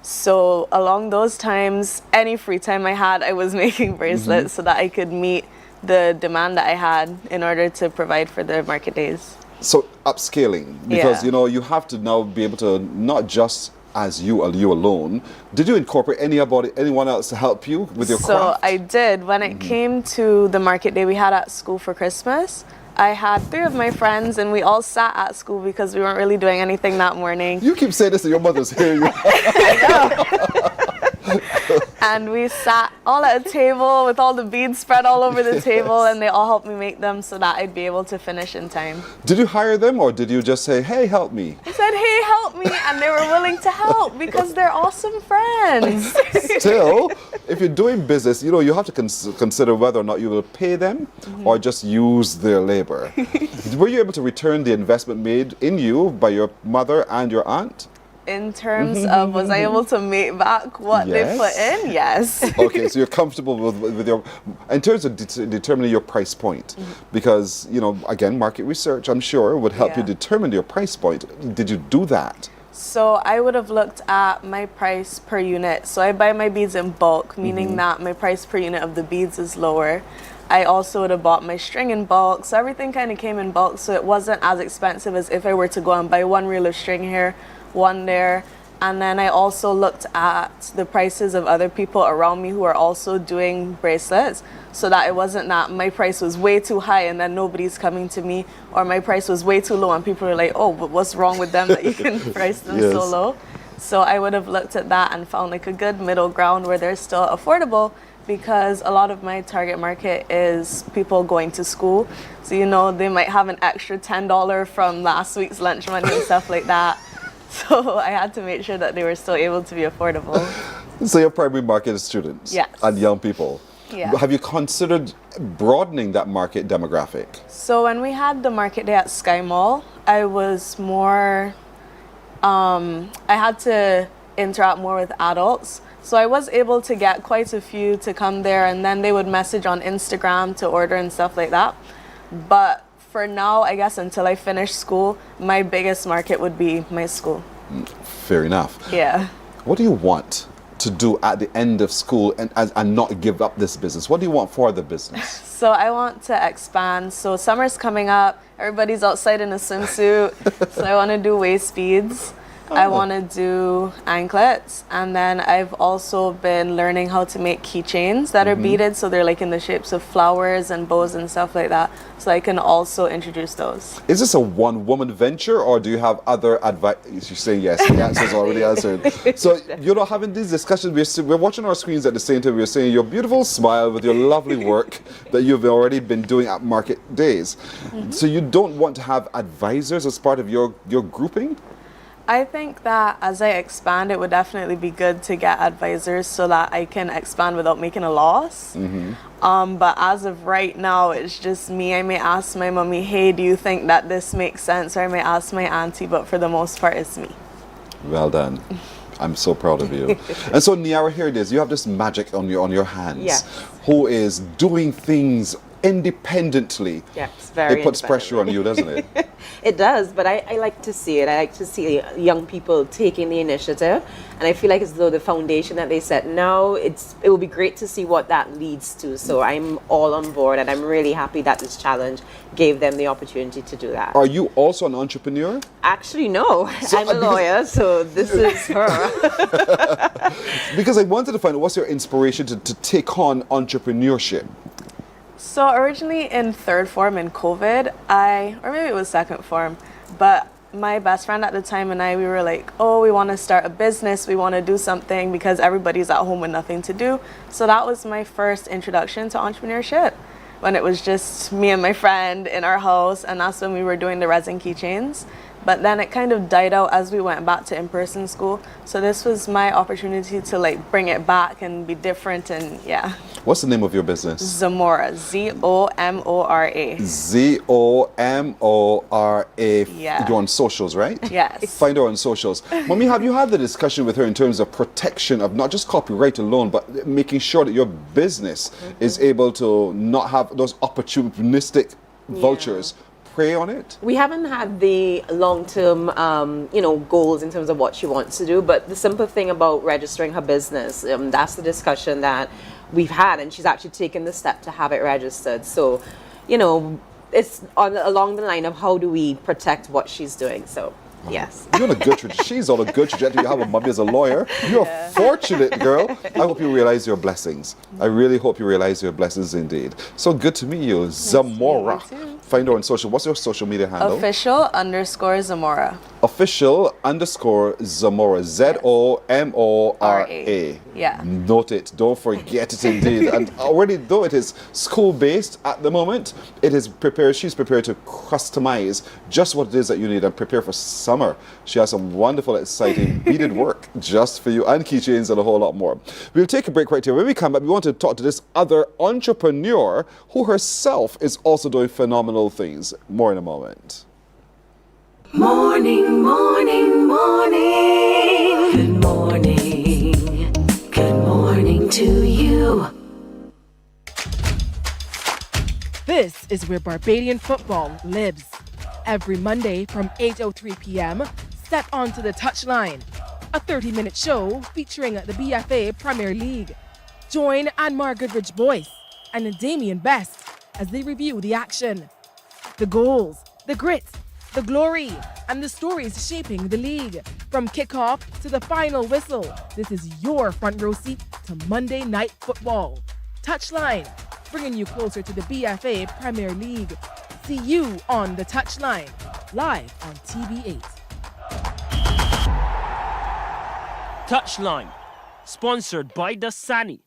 So along those times, any free time I had, I was making bracelets so that I could meet the demand that I had in order to provide for the market days. So upscaling, because you have to now be able to not just as you alone. Did you incorporate anyone else to help you with your craft? So I did. When it came to the market day we had at school for Christmas, I had 3 of my friends and we all sat at school because we weren't really doing anything that morning. You keep saying this and your mother's hearing you. And we sat all at a table with all the beads spread all over the table, and they all helped me make them so that I'd be able to finish in time. Did you hire them, or did you just say, hey, help me? I said, hey, help me, and they were willing to help because they're awesome friends. Still, if you're doing business, you know, you have to consider whether or not you will pay them or just use their labor. Were you able to return the investment made in you by your mother and your aunt? In terms of, was I able to make back what they put in? Yes. Okay, so you're comfortable with your, in terms of determining your price point, because, you know, again, market research, I'm sure, would help you determine your price point. Did you do that? So I would have looked at my price per unit. So I buy my beads in bulk, meaning that my price per unit of the beads is lower. I also would have bought my string in bulk, so everything kind of came in bulk, so it wasn't as expensive as if I were to go and buy 1 reel of string here, 1 there. And then I also looked at the prices of other people around me who are also doing bracelets, so that it wasn't that my price was way too high and then nobody's coming to me, or my price was way too low and people are like, oh, but what's wrong with them that you can price them so low? So I would have looked at that and found like a good middle ground where they're still affordable, because a lot of my target market is people going to school. So, you know, they might have an extra $10 from last week's lunch money and stuff like that. So I had to make sure that they were still able to be affordable. So your primary market is students and young people. Yeah. Have you considered broadening that market demographic? So when we had the market day at Sky Mall, I was more, I had to interact more with adults. So I was able to get quite a few to come there, and then they would message on Instagram to order and stuff like that. But for now, I guess until I finish school, my biggest market would be my school. Fair enough. Yeah. What do you want to do at the end of school and not give up this business? What do you want for the business? So I want to expand. So summer's coming up. Everybody's outside in a swimsuit. So I want to do waist beads. I want to do anklets, and then I've also been learning how to make keychains that are beaded, so they're like in the shapes of flowers and bows and stuff like that, so I can also introduce those. Is this a one-woman venture, or do you have other advice? You say yes, the answer is already answered. So you're not having these discussions. We're watching our screens at the same time. We're seeing your beautiful smile with your lovely work that you've already been doing at market days. So you don't want to have advisors as part of your grouping? I think that as I expand, it would definitely be good to get advisors so that I can expand without making a loss. But as of right now, it's just me. I may ask my mommy, hey, do you think that this makes sense? Or I may ask my auntie, but for the most part, it's me. Well done. I'm so proud of you. And so, Niara, here it is. You have this magic on your hands, who is doing things independently. Yeah, it's very It puts pressure on you, doesn't it? It does, but I like to see it. I like to see young people taking the initiative, and I feel like as though the foundation that they set now, it will be great to see what that leads to. So I'm all on board, and I'm really happy that this challenge gave them the opportunity to do that. Are you also an entrepreneur? Actually, no. So, I'm a lawyer, so this is her. Because I wanted to find out, what's your inspiration to take on entrepreneurship? So originally in 3rd form in COVID, or maybe it was 2nd form, but my best friend at the time and we were like, oh, we want to start a business, we want to do something because everybody's at home with nothing to do. So that was my first introduction to entrepreneurship, when it was just me and my friend in our house, and that's when we were doing the resin keychains. But then it kind of died out as we went back to in-person school. So this was my opportunity to like bring it back and be different, and yeah. What's the name of your business? Zamora, Z-O-M-O-R-A. Z-O-M-O-R-A. Yeah. You're on socials, right? Yes. Find her on socials. Mommy, have you had the discussion with her in terms of protection of not just copyright alone, but making sure that your business is able to not have those opportunistic vultures prey on it? We haven't had the long-term, goals in terms of what she wants to do, but the simple thing about registering her business, that's the discussion that we've had, and she's actually taken the step to have it registered. So, it's along the line of how do we protect what she's doing. So Yes. You're on a good trajectory. She's on a good trajectory. You have a mommy as a lawyer. You're fortunate, girl. I hope you realize your blessings. I really hope you realize your blessings indeed. So good to meet you, Zamora. Find her on social. What's your social media handle? Official_Zamora. Official_Zamora. ZOMORA. Yeah. Note it. Don't forget it indeed. And already though it is school-based at the moment, it is prepared. She's prepared to customize just what it is that you need and prepare for summer. She has some wonderful, exciting beaded work just for you and keychains and a whole lot more. We'll take a break right here. When we come back, we want to talk to this other entrepreneur who herself is also doing phenomenal things. More in a moment. Morning, morning, morning. Good morning. Good morning to you. This is where Barbadian football lives. Every Monday from 8:03 p.m., step onto the touchline. A 30-minute show featuring the BFA Premier League. Join Anmar Goodrich-Boyce and Damian Best as they review the action, the goals, the grit, the glory, and the stories shaping the league. From kickoff to the final whistle, this is your front row seat to Monday Night Football. Touchline, bringing you closer to the BFA Premier League. See you on the touchline, live on TV8. Touchline, sponsored by Dasani.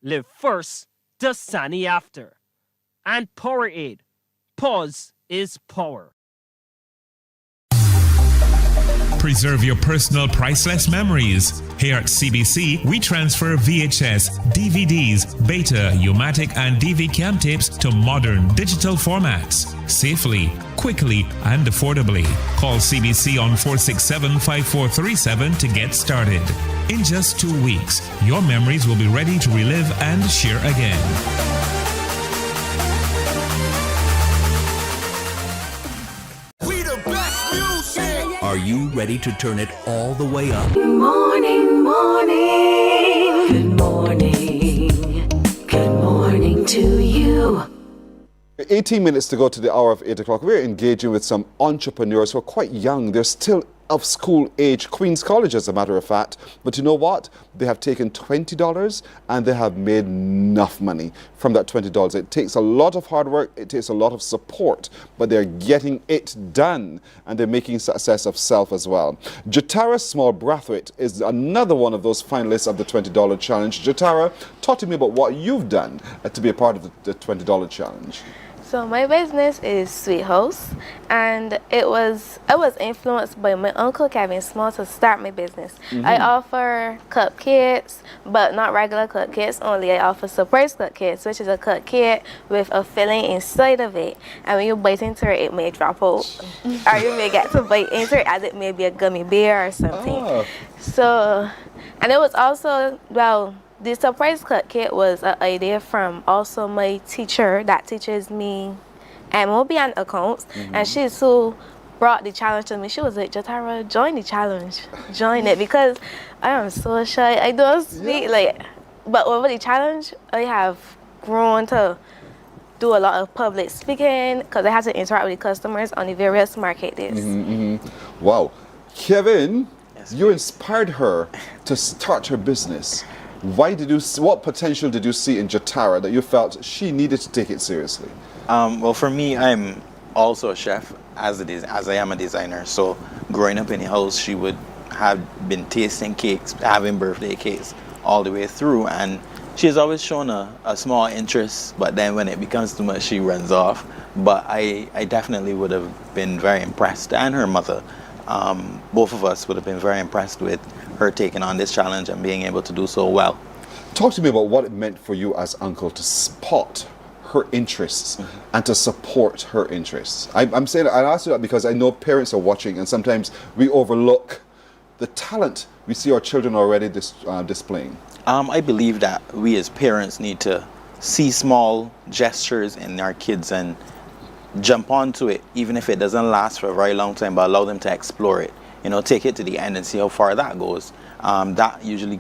Live first, Dasani after. And Powerade. Pause is power. Preserve your personal priceless memories. Here at CBC, we transfer VHS, DVDs, Beta, U-matic, and DV-Cam tapes to modern digital formats. Safely, quickly, and affordably. Call CBC on 467-5437 to get started. In just 2 weeks, your memories will be ready to relive and share again. Are you ready to turn it all the way up? Morning, morning. Good morning. Good morning to you. 18 minutes to go to the hour of 8 o'clock. We're engaging with some entrepreneurs who are quite young. They're still of school age, Queen's College as a matter of fact. But you know what? They have taken $20 and they have made enough money from that $20. It takes a lot of hard work, it takes a lot of support, but they're getting it done and they're making success of self as well. Jatara Small Brathwaite is another one of those finalists of the $20 challenge. Jatara, talk to me about what you've done to be a part of the $20 challenge. So my business is Sweet House, and I was influenced by my uncle Kevin Small to start my business. I offer cupcakes, but not regular cupcakes only. I offer surprise cupcakes, which is a cupcake with a filling inside of it, and when you bite into it, it may drop out, or you may get to bite into it as it may be a gummy bear or something. So, and it was also, well, the surprise cupcake was an idea from also my teacher that teaches me MOB and accounts, and she's who brought the challenge to me. She was like, Jatara, join the challenge, join it, because I am so shy. I don't speak but over the challenge, I have grown to do a lot of public speaking because I have to interact with the customers on the various market days. Wow. Kevin, you inspired her to start her business. What potential did you see in Jatara that you felt she needed to take it seriously? Well, for me, I'm also a chef as I am a designer. So growing up in the house, she would have been tasting cakes, having birthday cakes all the way through. And she has always shown a small interest, but then when it becomes too much, she runs off. But I definitely would have been very impressed, and her mother. Both of us would have been very impressed with her taking on this challenge and being able to do so well. Talk to me about what it meant for you as uncle to spot her interests and to support her interests. I'm saying, I ask you that because I know parents are watching and sometimes we overlook the talent we see our children already displaying. I believe that we as parents need to see small gestures in our kids and jump onto it, even if it doesn't last for a very long time, but allow them to explore it. You know, take it to the end and see how far that goes. That usually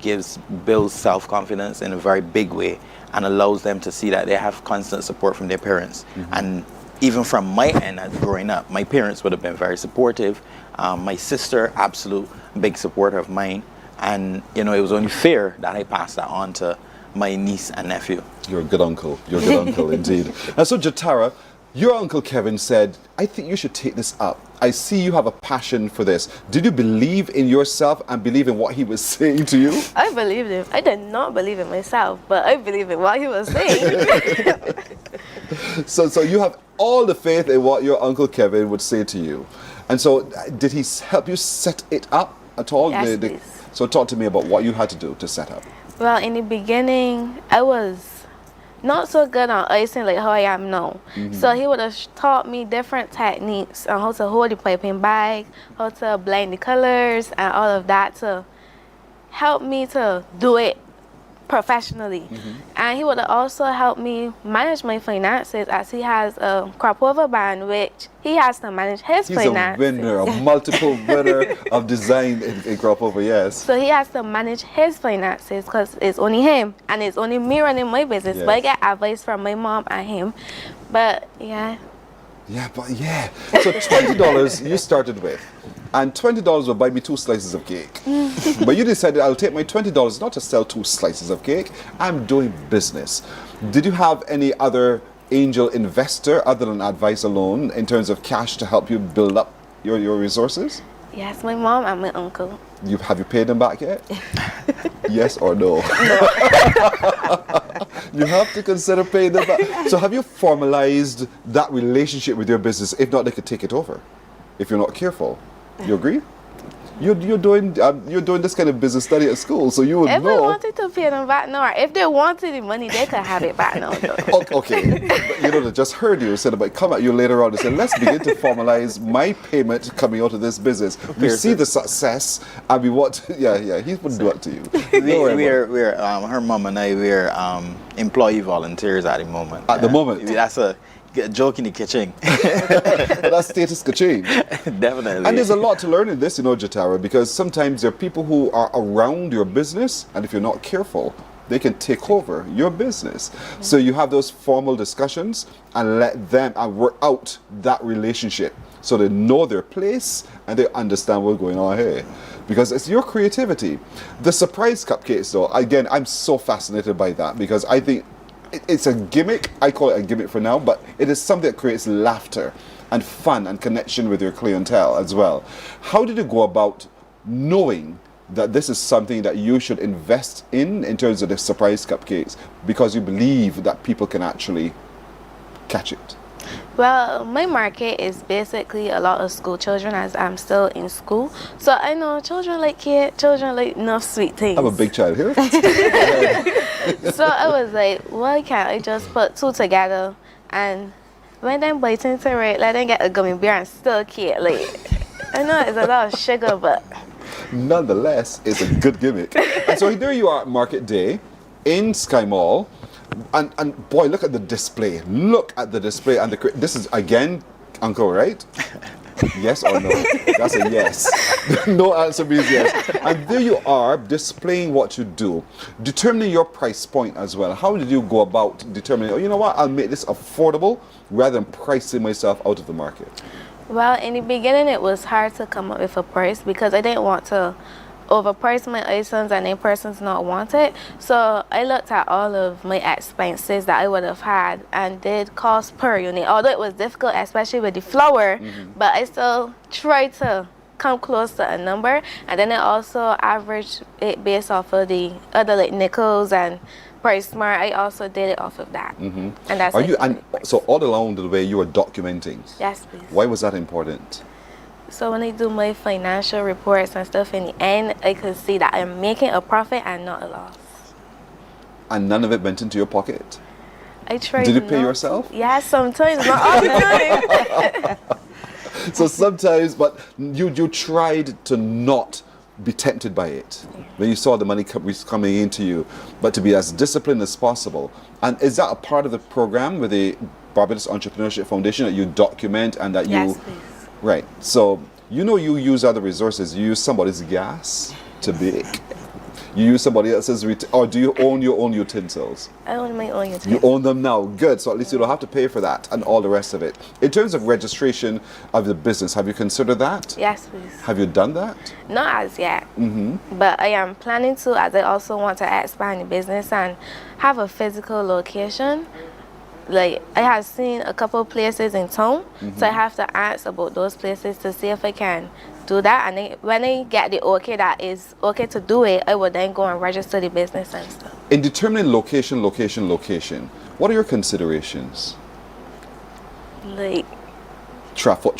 builds self-confidence in a very big way and allows them to see that they have constant support from their parents. And even from my end, growing up, my parents would have been very supportive. My sister, absolute big supporter of mine. And, you know, it was only fair that I passed that on to my niece and nephew. You're a good uncle. You're a good uncle indeed. And so, Jatara, your Uncle Kevin said, I think you should take this up. I see you have a passion for this. Did you believe in yourself and believe in what he was saying to you? I believed him. I did not believe in myself, but I believe in what he was saying. So you have all the faith in what your Uncle Kevin would say to you. And so did he help you set it up at all? Yes, please. So talk to me about what you had to do to set up. Well, in the beginning, I was not so good on icing like how I am now. So he would have taught me different techniques on how to hold the piping bag, how to blend the colors, and all of that to help me to do it professionally. And he would have also helped me manage my finances, as he has a crop over band, which he has to manage his finances. He's a winner, a multiple winner of design in crop over, yes. So he has to manage his finances because it's only him and it's only me running my business. Yes. But I get advice from my mom and him. But yeah. Yeah, but yeah. So $20 you started with, and $20 will buy me 2 slices of cake. But you decided, I'll take my $20 not to sell 2 slices of cake. I'm doing business. Did you have any other angel investor other than advice alone in terms of cash to help you build up your resources? Yes, my mom and my uncle. Have you paid them back yet? Yes or no? You have to consider paying them back. So have you formalized that relationship with your business? If not, they could take it over if you're not careful. You agree? You're doing this kind of business study at school, so you would If know. I wanted to pay them back now, or if they wanted the money, they could have it back now. Okay, but you know, they just heard you said about come at you later on and said, let's begin to formalize my payment coming out of this business. We see the success, and we want. Yeah, he wouldn't do it to you. We're her mom and I, we're employee volunteers at the moment. At the moment, that's a joke in the kitchen. That status could change. Definitely. And there's a lot to learn in this, you know, Jatara, because sometimes there are people who are around your business, and if you're not careful, they can take over your business. So you have those formal discussions and let them work out that relationship so they know their place and they understand what's going on here. Because it's your creativity. The surprise cupcakes, though, again, I'm so fascinated by that because I think it's a gimmick. I call it a gimmick for now, but it is something that creates laughter and fun and connection with your clientele as well. How did you go about knowing that this is something that you should invest in terms of the surprise cupcakes because you believe that people can actually catch it? Well, my market is basically a lot of school children, as I'm still in school. So I know children like cake, children like enough sweet things. I'm a big child here. So I was like, why can't I just put 2 together and when them bite into it, let them get a gummy bear and still cake. Like, I know it's a lot of sugar, but nonetheless, it's a good gimmick. And so there you are at Market Day in Sky Mall. And boy, look at the display. Look at the display. And this is, again, Uncle, right? Yes or no? That's a yes. No answer means yes. And there you are, displaying what you do. Determining your price point as well. How did you go about determining, oh, you know what, I'll make this affordable rather than pricing myself out of the market? Well, in the beginning, it was hard to come up with a price because I didn't want to overprice my items and then persons not want it. So I looked at all of my expenses that I would have had and did cost per unit. Although it was difficult, especially with the flour, but I still tried to come close to a number. And then I also averaged it based off of the other like nickels and Price Smart. I also did it off of that. And that's so all along the way you were documenting? Yes, please. Why was that important? So when I do my financial reports and stuff in the end, I could see that I'm making a profit and not a loss. And none of it went into your pocket? I tried. Did you pay yourself? Yeah, sometimes, not all the time. So sometimes, but you tried to not be tempted by it when you saw the money coming into you, but to be as disciplined as possible. And is that a part of the program with the Barbados Entrepreneurship Foundation that you document and that you... Yes, please. Right. So, you know, you use other resources. You use somebody's gas to bake. You use somebody else's, or do you own your own utensils? I own my own utensils. You own them now. Good. So at least you don't have to pay for that and all the rest of it. In terms of registration of the business, have you considered that? Yes, please. Have you done that? Not as yet. Mm-hmm. But I am planning to, as I also want to expand the business and have a physical location. Like, I have seen a couple places in town, so I have to ask about those places to see if I can do that. And when I get the okay that is okay to do it, I will then go and register the business and stuff. In determining location, what are your considerations? Like Traffic?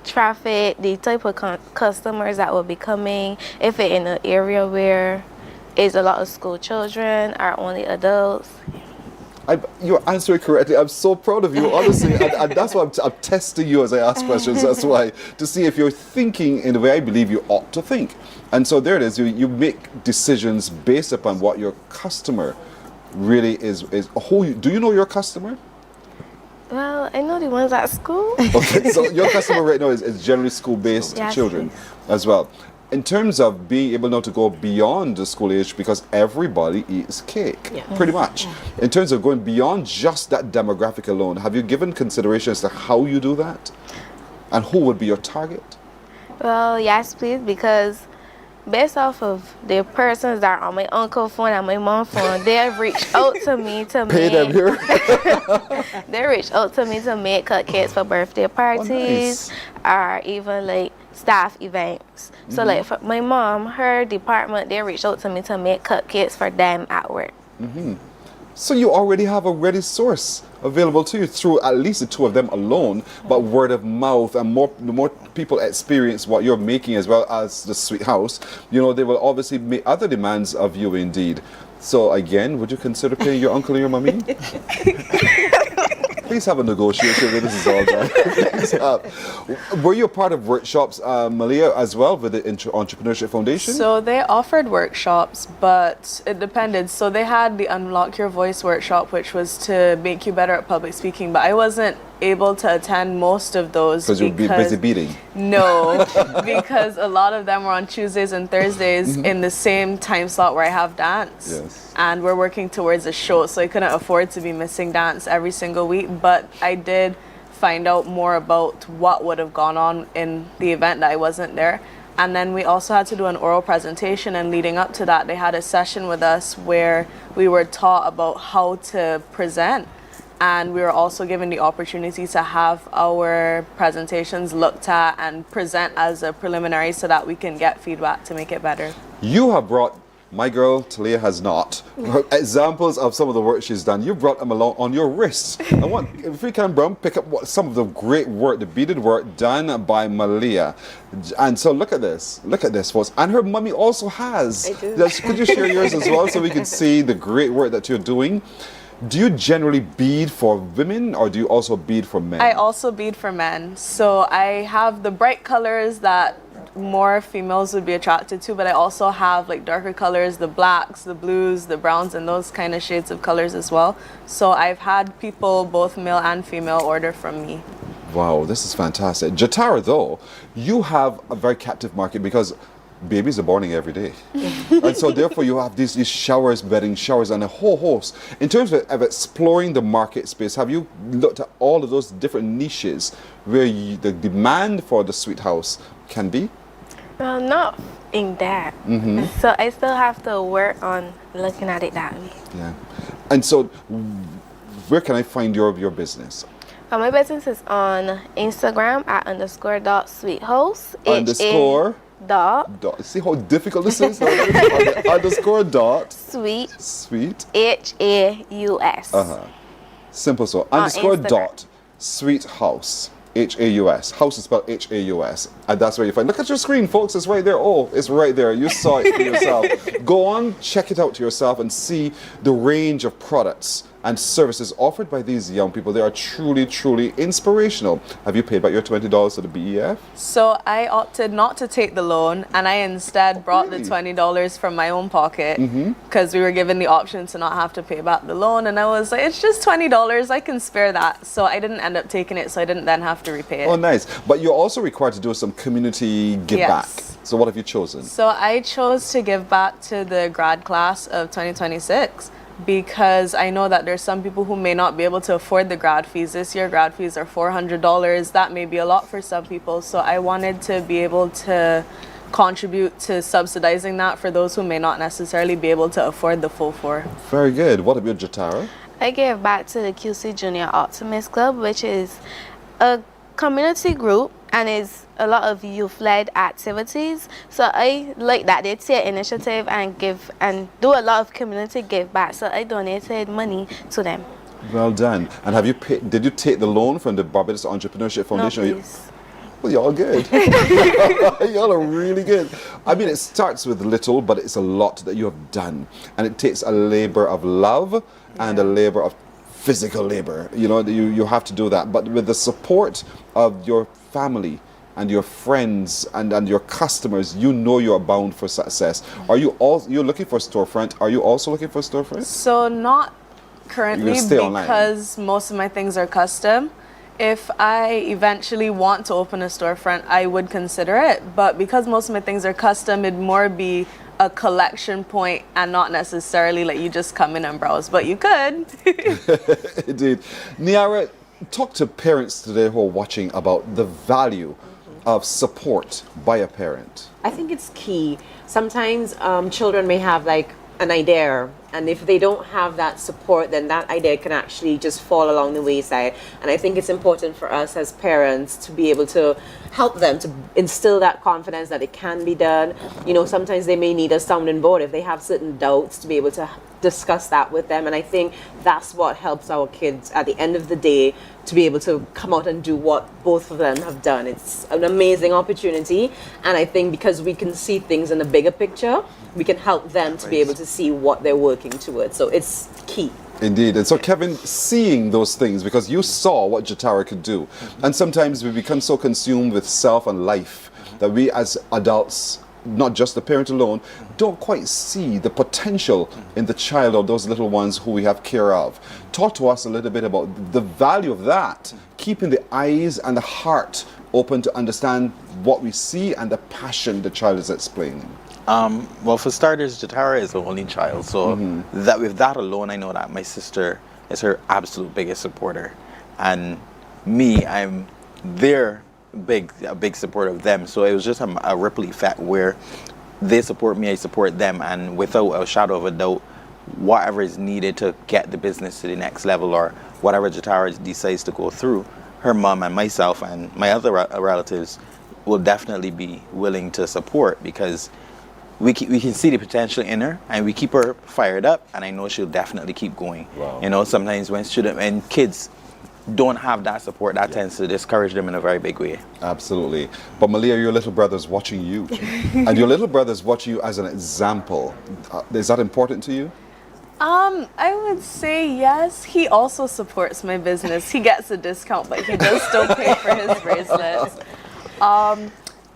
Traffic, the type of customers that will be coming, if it's in an area where there's a lot of school children or only adults. You're answering correctly. I'm so proud of you, honestly. and that's why I'm testing you as I ask questions. That's why, to see if you're thinking in the way I believe you ought to think. And so there it is. You make decisions based upon what your customer really is. Do you know your customer? Well, I know the ones at school. Okay, so your customer right now is generally school-based children as well. In terms of being able now to go beyond the school age, because everybody eats cake, pretty much. Yeah. In terms of going beyond just that demographic alone, have you given consideration as to how you do that? And who would be your target? Well, yes, please, because based off of the persons that are on my uncle's phone and my mom's phone, they reach out to me to pay them here. They reach out to me to make cupcakes for birthday parties, or even like staff events. So like for my mom, her department, they reached out to me to make cupcakes for them at work. So you already have a ready source available to you through at least the two of them alone, but word of mouth, and the more people experience what you're making as well as the sweet house, they will obviously make other demands of you indeed. So again, would you consider paying your uncle and your mommy? Please have a negotiation when this is all done. Were you a part of workshops, Malia, as well with the Entrepreneurship Foundation? So they offered workshops, but it depended. So they had the Unlock Your Voice workshop, which was to make you better at public speaking, but I wasn't able to attend most of those because you'd be busy beating. No, because a lot of them were on Tuesdays and Thursdays in the same time slot where I have dance. Yes. And we're working towards a show, so I couldn't afford to be missing dance every single week. But I did find out more about what would have gone on in the event that I wasn't there. And then we also had to do an oral presentation, and leading up to that, they had a session with us where we were taught about how to present. And we were also given the opportunity to have our presentations looked at and present as a preliminary so that we can get feedback to make it better. You have brought, my girl, Talia has not, examples of some of the work she's done. You brought them along on your wrists. I want, if we can, Brum, pick up some of the great work, the beaded work done by Malia. And so look at this, folks. And her mummy also has. I do. Could you share yours as well so we can see the great work that you're doing? Do you generally bead for women, or do you also bead for men? I also bead for men. So I have the bright colors that more females would be attracted to, but I also have like darker colors, the blacks, the blues, the browns, and those kind of shades of colors as well. So I've had people, both male and female, order from me. Wow, this is fantastic. Jatara, though, you have a very captive market because babies are born every day. And so therefore you have these showers, bedding showers, and a whole host. In terms of exploring the market space, have you looked at all of those different niches where the demand for the sweet house can be? Well, not in that. So I still have to work on looking at it that way. Yeah. And so where can I find your business? My business is on Instagram at _.sweethouse. Underscore? Dot. See how difficult this is? Underscore dot. Sweet. HAUS. Simple so. Underscore dot. Sweet house. HAUS. House is spelled HAUS. And that's where you find. Look at your screen, folks. It's right there. Oh, it's right there. You saw it for yourself. Go on, check it out to yourself and see the range of products and services offered by these young people, they are truly, truly inspirational. Have you paid back your $20 to the BEF? So I opted not to take the loan, and I instead brought the $20 from my own pocket because we were given the option to not have to pay back the loan, and I was like, it's just $20, I can spare that. So I didn't end up taking it, so I didn't then have to repay it. Oh, nice. But you're also required to do some community give back. So what have you chosen? So I chose to give back to the grad class of 2026 because I know that there's some people who may not be able to afford the grad fees. This year, grad fees are $400. That may be a lot for some people. So I wanted to be able to contribute to subsidizing that for those who may not necessarily be able to afford the full $4. Very good. What about Jatara? I gave back to the QC Junior Optimist Club, which is a community group and is a lot of youth-led activities. So I like that they take initiative and give and do a lot of community give back. So I donated money to them. Well done. And have you did you take the loan from the Barbados Entrepreneurship Foundation? No, please. Well, y'all good. Y'all are really good. I mean, it starts with little, but it's a lot that you have done. And it takes a labor of love and a labor of physical labor. You know, you have to do that. But with the support of your family and your friends and your customers, you know you're bound for success. Are you you're looking for a storefront? Are you also looking for a storefront? So not currently because most of my things are custom. If I eventually want to open a storefront, I would consider it. But because most of my things are custom, it'd more be a collection point and not necessarily like you just come in and browse, but you could. Indeed. Niara, talk to parents today who are watching about the value of support by a parent. I think it's key. Sometimes children may have like an idea, and if they don't have that support, then that idea can actually just fall along the wayside. And I think it's important for us as parents to be able to help them to instill that confidence that it can be done. You know, sometimes they may need a sounding board if they have certain doubts, to be able to discuss that with them. And I think that's what helps our kids at the end of the day to be able to come out and do what both of them have done. It's an amazing opportunity, and I think because we can see things in the bigger picture, we can help them to be able to see what they're working towards. So it's key. Indeed. And so, Kevin, seeing those things, because you saw what Jatara could do, and sometimes we become so consumed with self and life that we as adults, not just the parent alone, don't quite see the potential in the child or those little ones who we have care of. Talk to us a little bit about the value of that, keeping the eyes and the heart open to understand what we see and the passion the child is explaining. Well, for starters, Jatara is the only child, so that with that alone, I know that my sister is her absolute biggest supporter, and me, I'm a big supporter of them. So it was just a ripple effect where they support me, I support them, and without a shadow of a doubt, whatever is needed to get the business to the next level, or whatever Jatara decides to go through, her mom and myself and my other relatives will definitely be willing to support, because we can see the potential in her, and we keep her fired up, and I know she'll definitely keep going. Wow. You know, sometimes when kids don't have that support, that tends to discourage them in a very big way. Absolutely. But Malia, your little brother's watching you, and your little brother's watching you as an example. Is that important to you? I would say yes. He also supports my business. He gets a discount, but he does still pay for his bracelets.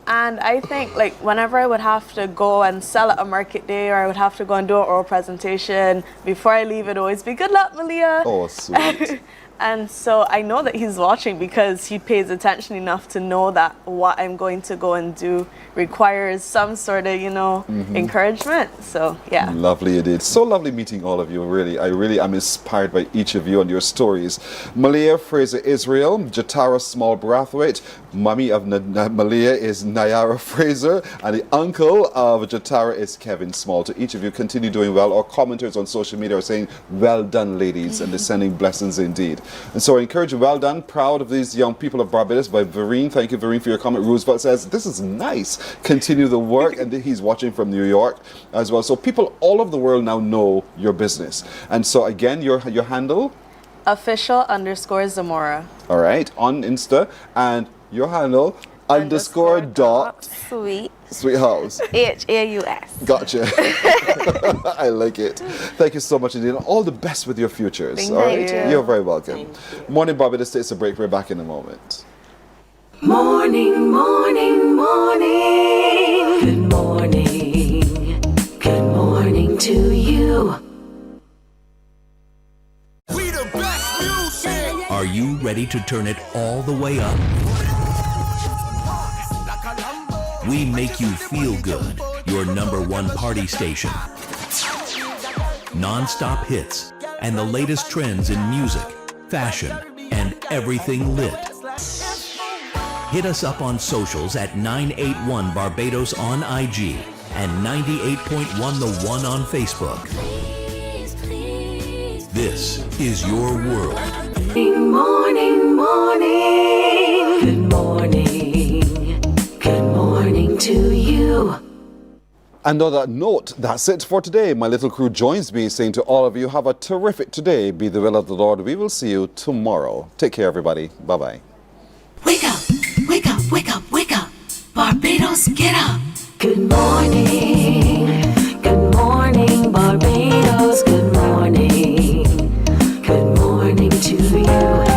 And I think, like, whenever I would have to go and sell at a market day, or I would have to go and do an oral presentation, before I leave, it'd always be, "Good luck, Malia." Oh, sweet. And so I know that he's watching, because he pays attention enough to know that what I'm going to go and do requires some sort of, encouragement. So, yeah. Lovely indeed. So lovely meeting all of you, really. I really am inspired by each of you and your stories. Malia Fraser Israel, Jatara Small Brathwaite, Mummy of Malia is Niara Fraser, and the uncle of Jatara is Kevin Small. To each of you, continue doing well. Our commenters on social media are saying, "Well done, ladies," and they're sending blessings indeed. And so I encourage you, well done, proud of these young people of Barbados. By Vereen, thank you, Vereen, for your comment. Roosevelt says, "This is nice. Continue the work," and he's watching from New York as well. So people all over the world now know your business. And so again, your handle? Official_Zamora. All right, on Insta, and your handle _dot Sweet Sweet House. H-A-U-S. Gotcha. I like it. Thank you so much, indeed. And all the best with your futures. Thank all right? you. You're very welcome. Morning Barbados takes a break. We're back in a moment. Morning, morning, morning. Good morning. Good morning to you. Are you ready to turn it all the way up? We make you feel good. Your #1 party station. Non-stop hits and the latest trends in music, fashion, and everything lit. Hit us up on socials at 981 Barbados on IG and 98.1 The One on Facebook. This is your world. Morning, morning. Good morning. Good morning to you. And on that note, that's it for today. My little crew joins me saying to all of you, have a terrific today. Be the will of the Lord. We will see you tomorrow. Take care, everybody. Bye-bye. Wake up, wake up, wake up, wake up. Barbados, get up. Good morning. Good morning, Barbados. Good morning. Good morning to you.